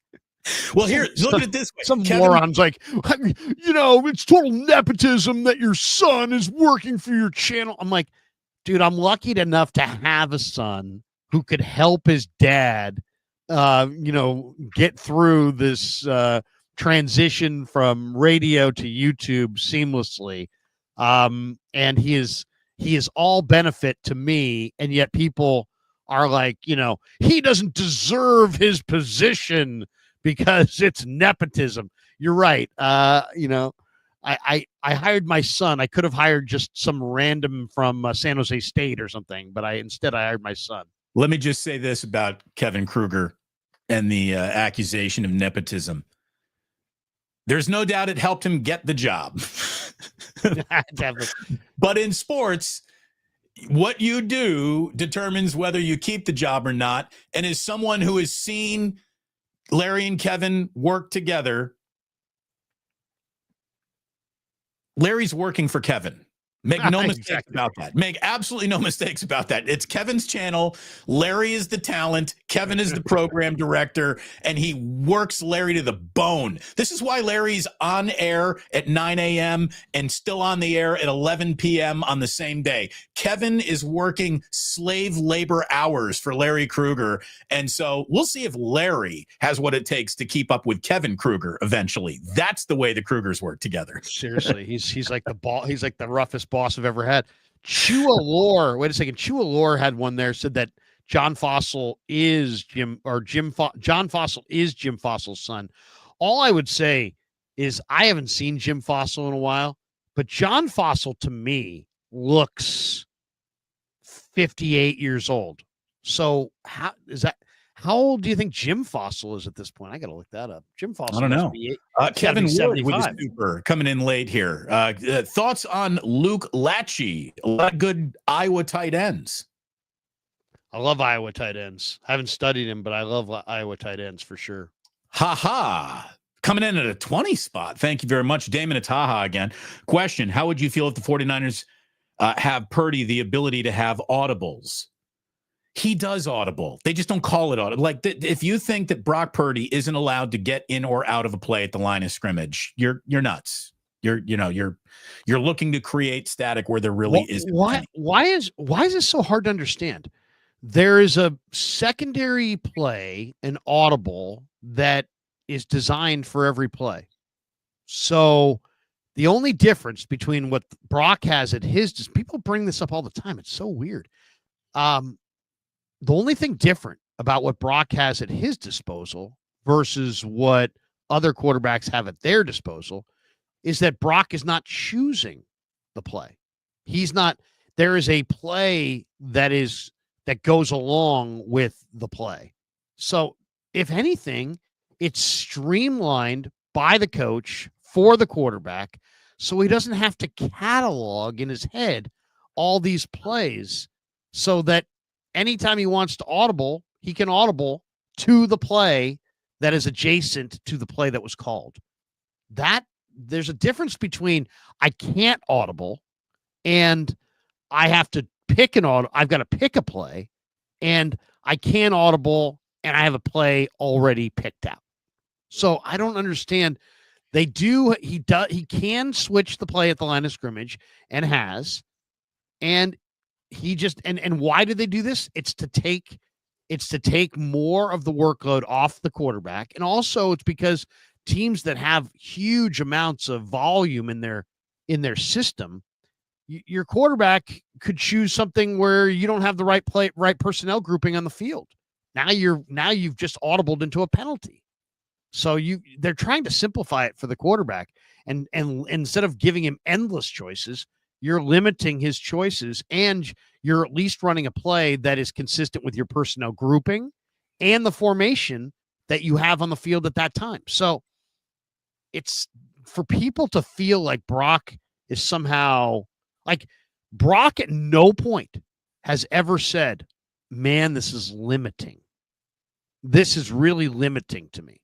Well, here, look at it this way. Some morons like, it's total nepotism that your son is working for your channel. I'm like, dude, I'm lucky enough to have a son who could help his dad, get through this transition from radio to YouTube seamlessly. And he is all benefit to me. And yet people are like, he doesn't deserve his position because it's nepotism. You're right. I hired my son. I could have hired just some random from San Jose State or something, but instead I hired my son. Let me just say this about Kevin Krueger and the accusation of nepotism. There's no doubt it helped him get the job. But in sports, what you do determines whether you keep the job or not. And as someone who has seen Larry and Kevin work together, Larry's working for Kevin. Make no mistakes about that. Make absolutely no mistakes about that. It's Kevin's channel. Larry is the talent. Kevin is the program director, and he works Larry to the bone. This is why Larry's on air at 9 a.m. and still on the air at 11 p.m. on the same day. Kevin is working slave labor hours for Larry Krueger, and so we'll see if Larry has what it takes to keep up with Kevin Krueger eventually. That's the way the Krugers work together. Seriously, he's like the ball. He's like the roughest boss I've ever had. Chua wait a second. Chua had one there, said that John Fossil is John Fossil is Jim Fossil's son. All I would say is I haven't seen Jim Fossil in a while, but John Fossil to me looks 58 years old. So how old do you think Jim Fossil is at this point? I got to look that up. Jim Fossil. I don't know. Kevin Wood with his super coming in late here. Thoughts on Luke Lachey? A lot of good Iowa tight ends. I love Iowa tight ends. I haven't studied him, but I love Iowa tight ends for sure. Coming in at a 20 spot. Thank you very much. Damon Ataha again. Question: how would you feel if the 49ers have Purdy the ability to have audibles? He does audible. They just don't call it audible. Like if you think that Brock Purdy isn't allowed to get in or out of a play at the line of scrimmage, you're nuts. You're looking to create static where there really isn't. Why is this so hard to understand? There is a secondary play, an audible that is designed for every play. So the only difference between what Brock has at his, people bring this up all the time. It's so weird. The only thing different about what Brock has at his disposal versus what other quarterbacks have at their disposal is that Brock is not choosing the play. There is a play that goes along with the play. So if anything, it's streamlined by the coach for the quarterback, so he doesn't have to catalog in his head all these plays, so that anytime he wants to audible, he can audible to the play that is adjacent to the play that was called. There's a difference between I can't audible and I have to pick I've got to pick a play, and I can't audible and I have a play already picked out. So I don't understand. He can switch the play at the line of scrimmage and has, and he just, and why do they do this? It's to take more of the workload off the quarterback. And also it's because teams that have huge amounts of volume in their system, your quarterback could choose something where you don't have the right personnel grouping on the field. Now you've just audibled into a penalty. So they're trying to simplify it for the quarterback, and instead of giving him endless choices, you're limiting his choices, and you're at least running a play that is consistent with your personnel grouping and the formation that you have on the field at that time. So it's for people to feel like Brock is somehow like Brock at no point has ever said, man, this is limiting. This is really limiting to me.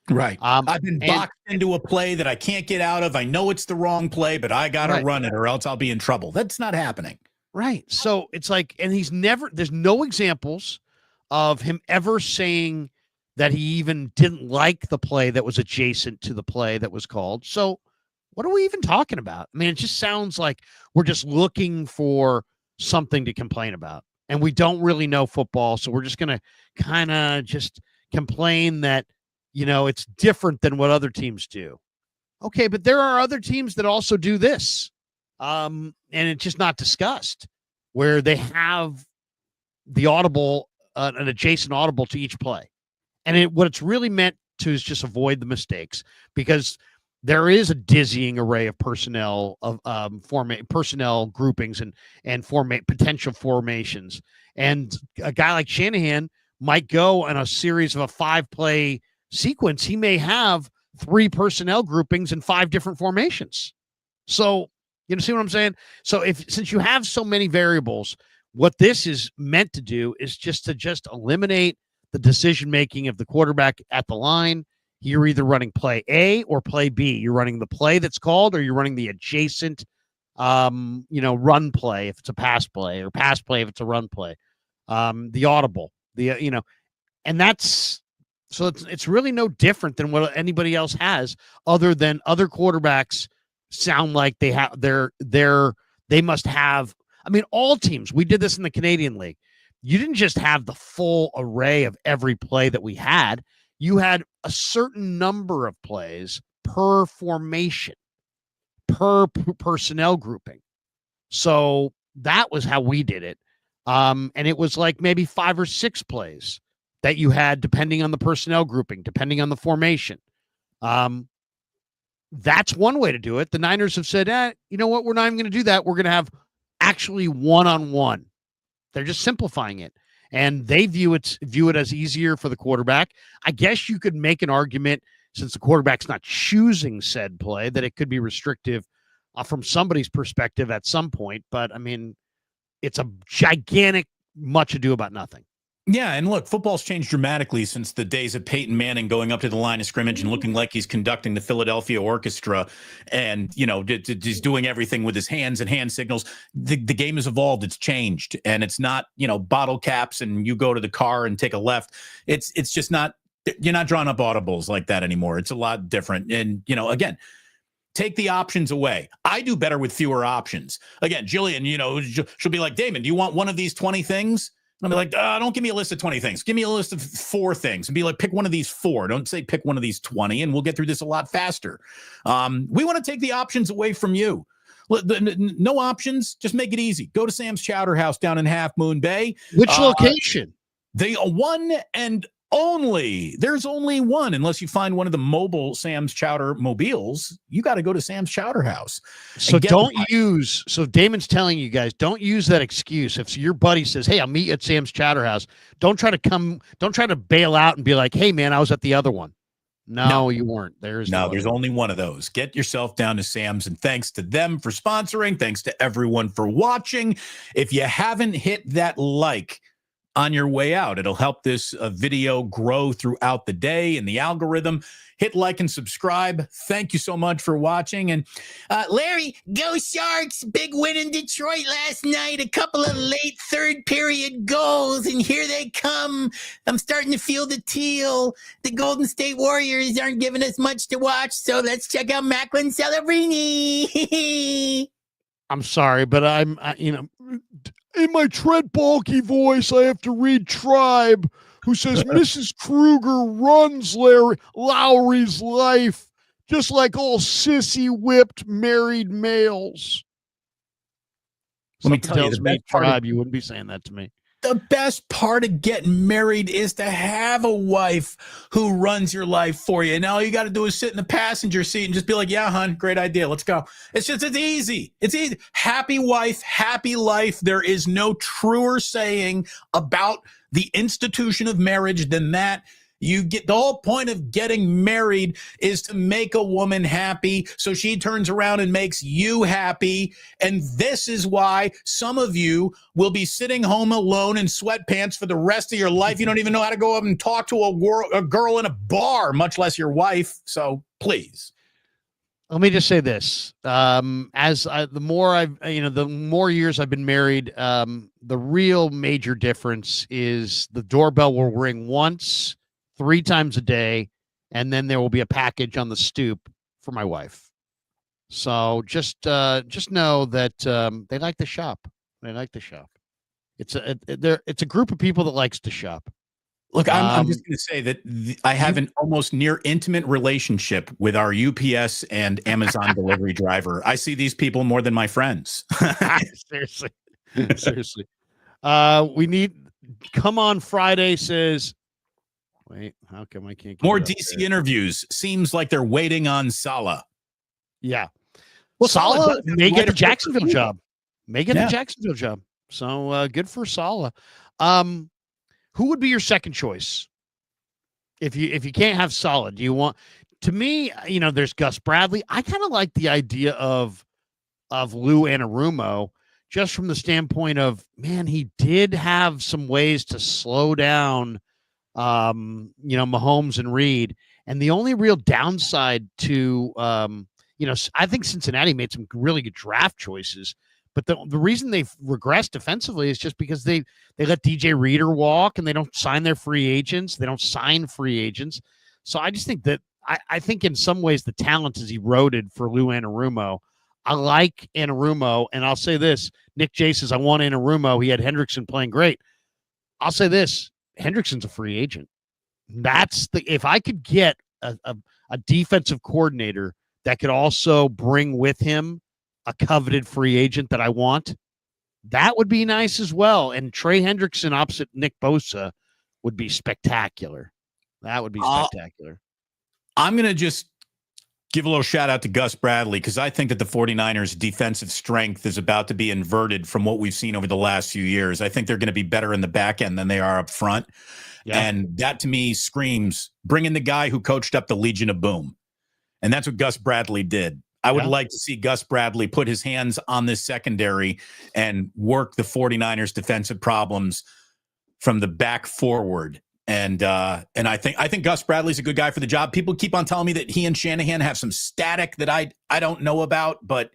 Right. I've been and boxed into a play that I can't get out of. I know it's the wrong play, but I got to Right. run it or else I'll be in trouble. That's not happening. Right. So it's like, and there's no examples of him ever saying that he even didn't like the play that was adjacent to the play that was called. So what are we even talking about? I mean, it just sounds like we're just looking for something to complain about. And we don't really know football. So we're just going to kind of just complain that, it's different than what other teams do. Okay, but there are other teams that also do this. And it's just not discussed, where they have the audible, an adjacent audible to each play. And what it's really meant to is just avoid the mistakes, because there is a dizzying array of personnel personnel groupings and potential formations. And a guy like Shanahan might go on a series of a 5-play sequence. He may have 3 personnel groupings and 5 different formations. So, see what I'm saying? So since you have so many variables, what this is meant to do is just eliminate the decision-making of the quarterback at the line. You're either running play A or play B. You're running the play that's called, or you're running the adjacent, run play if it's a pass play, or pass play if it's a run play. The audible, and that's so it's really no different than what anybody else has, other than other quarterbacks sound like they must have. I mean, all teams. We did this in the Canadian League. You didn't just have the full array of every play that we had. You had a certain number of plays per formation, per personnel grouping. So that was how we did it. And it was like maybe 5 or 6 plays that you had, depending on the personnel grouping, depending on the formation. That's one way to do it. The Niners have said, you know what? We're not even going to do that. We're going to have actually one-on-one. They're just simplifying it. And they view it as easier for the quarterback. I guess you could make an argument, since the quarterback's not choosing said play, that it could be restrictive from somebody's perspective at some point. But, I mean, it's a gigantic much ado about nothing. Yeah, and look, football's changed dramatically since the days of Peyton Manning going up to the line of scrimmage and looking like he's conducting the Philadelphia Orchestra, and just doing everything with his hands and hand signals. The game has evolved; it's changed, and it's not bottle caps and you go to the car and take a left. It's just not. You're not drawing up audibles like that anymore. It's a lot different, and again. Take the options away. I do better with fewer options. Again, Jillian, she'll be like, Damon, do you want one of these 20 things? I'll be like, don't give me a list of 20 things. Give me a list of 4 things. And be like, pick one of these 4. Don't say pick one of these 20, and we'll get through this a lot faster. We want to take the options away from you. No options. Just make it easy. Go to Sam's Chowder House down in Half Moon Bay. Which location? They one and only. There's only one, unless you find one of the mobile Sam's Chowder mobiles. You got to go to Sam's Chowder House. So so Damon's telling you guys, don't use that excuse. If your buddy says, hey, I'll meet you at Sam's Chowder House, don't try to bail out and be like, hey man, I was at the other one. No, you weren't. There's only one of those. Get yourself down to Sam's, and thanks to them for sponsoring. Thanks to everyone for watching. If you haven't hit that like on your way out, it'll help this video grow throughout the day in the algorithm. Hit like and subscribe. Thank you so much for watching. And Larry, go Sharks. Big win in Detroit last night. A couple of late third period goals, and here they come. I'm starting to feel the teal. The Golden State Warriors aren't giving us much to watch, so let's check out Macklin Celebrini. I'm sorry, but in my Tread Bulky voice, I have to read Tribe, who says Mrs. Krueger runs Lowry's life just like all sissy-whipped married males. Let me tell you, the best part Tribe, you wouldn't be saying that to me. The best part of getting married is to have a wife who runs your life for you. And all you got to do is sit in the passenger seat and just be like, yeah, hon, great idea. Let's go. It's easy. It's easy. Happy wife, happy life. There is no truer saying about the institution of marriage than that. You get the whole point of getting married is to make a woman happy so she turns around and makes you happy. And this is why some of you will be sitting home alone in sweatpants for the rest of your life. You don't even know how to go up and talk to a girl in a bar, much less your wife. So please. Let me just say this. The more years I've been married, the real major difference is the doorbell will ring once, 3 times a day, and then there will be a package on the stoop for my wife. So just know that they like to shop. They like to shop. It's a group of people that likes to shop. Look, I'm just going to say that I have an almost near intimate relationship with our UPS and Amazon delivery driver. I see these people more than my friends. Seriously. We need Come On Friday says, wait, how come I can't get more DC interviews? Seems like they're waiting on Saleh. Yeah. Well, Saleh may get the Jacksonville job. The Jacksonville job. So good for Saleh. Who would be your second choice if you can't have Saleh? Do you want? To me, there's Gus Bradley. I kind of like the idea of Lou Anarumo, just from the standpoint of, man, he did have some ways to slow down, Mahomes and Reed. And the only real downside to, I think Cincinnati made some really good draft choices. But the reason they've regressed defensively is just because they let DJ Reader walk and they don't sign their free agents. They don't sign free agents. So I just think that I think in some ways the talent is eroded for Lou Anarumo. I like Anarumo, and I'll say this. Nick J says, I want Anarumo. He had Hendrickson playing great. I'll say this. Hendrickson's a free agent. If I could get a defensive coordinator that could also bring with him a coveted free agent that I want, that would be nice as well. And Trey Hendrickson opposite Nick Bosa would be spectacular. That would be spectacular. I'm going to just give a little shout out to Gus Bradley, because I think that the 49ers defensive strength is about to be inverted from what we've seen over the last few years. I think they're going to be better in the back end than they are up front. Yeah. And that to me screams bring in the guy who coached up the Legion of Boom. And that's what Gus Bradley did. I would like to see Gus Bradley put his hands on this secondary and work the 49ers defensive problems from the back forward. And I think Gus Bradley's a good guy for the job. People keep on telling me that he and Shanahan have some static that I don't know about, but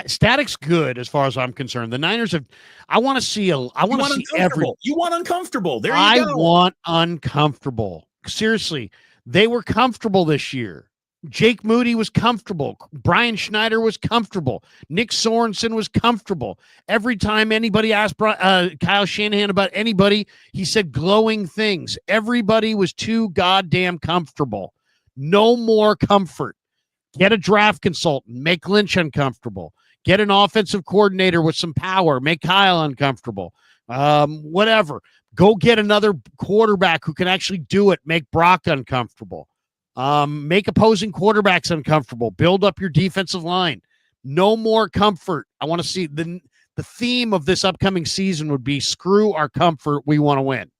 static's good as far as I'm concerned. The Niners have. I want to see every. You want uncomfortable. There you go. I want uncomfortable. Seriously, they were comfortable this year. Jake Moody was comfortable. Brian Schneider was comfortable. Nick Sorensen was comfortable. Every time anybody asked Kyle Shanahan about anybody, he said glowing things. Everybody was too goddamn comfortable. No more comfort. Get a draft consultant. Make Lynch uncomfortable. Get an offensive coordinator with some power. Make Kyle uncomfortable. Whatever. Go get another quarterback who can actually do it. Make Brock uncomfortable. Make opposing quarterbacks uncomfortable. Build up your defensive line. No more comfort. I want to see the theme of this upcoming season would be screw our comfort. We want to win.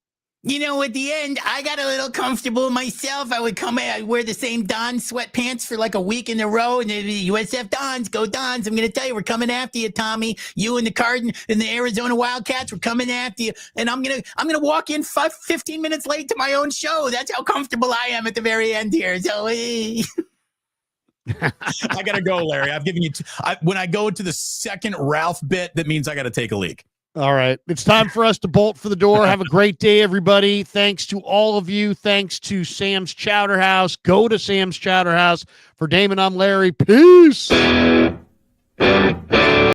At the end, I got a little comfortable myself. I would come in, I'd wear the same Don sweatpants for like a week in a row, and it'd be USF Dons, go Dons. I'm going to tell you, we're coming after you, Tommy. You and the Cardinals and the Arizona Wildcats, we're coming after you. And I'm going to walk in 15 minutes late to my own show. That's how comfortable I am at the very end here. So, I got to go, Larry. I've given you, when I go to the second Ralph bit, that means I got to take a leak. All right. It's time for us to bolt for the door. Have a great day, everybody. Thanks to all of you. Thanks to Sam's Chowder House. Go to Sam's Chowder House. For Damon, I'm Larry. Peace.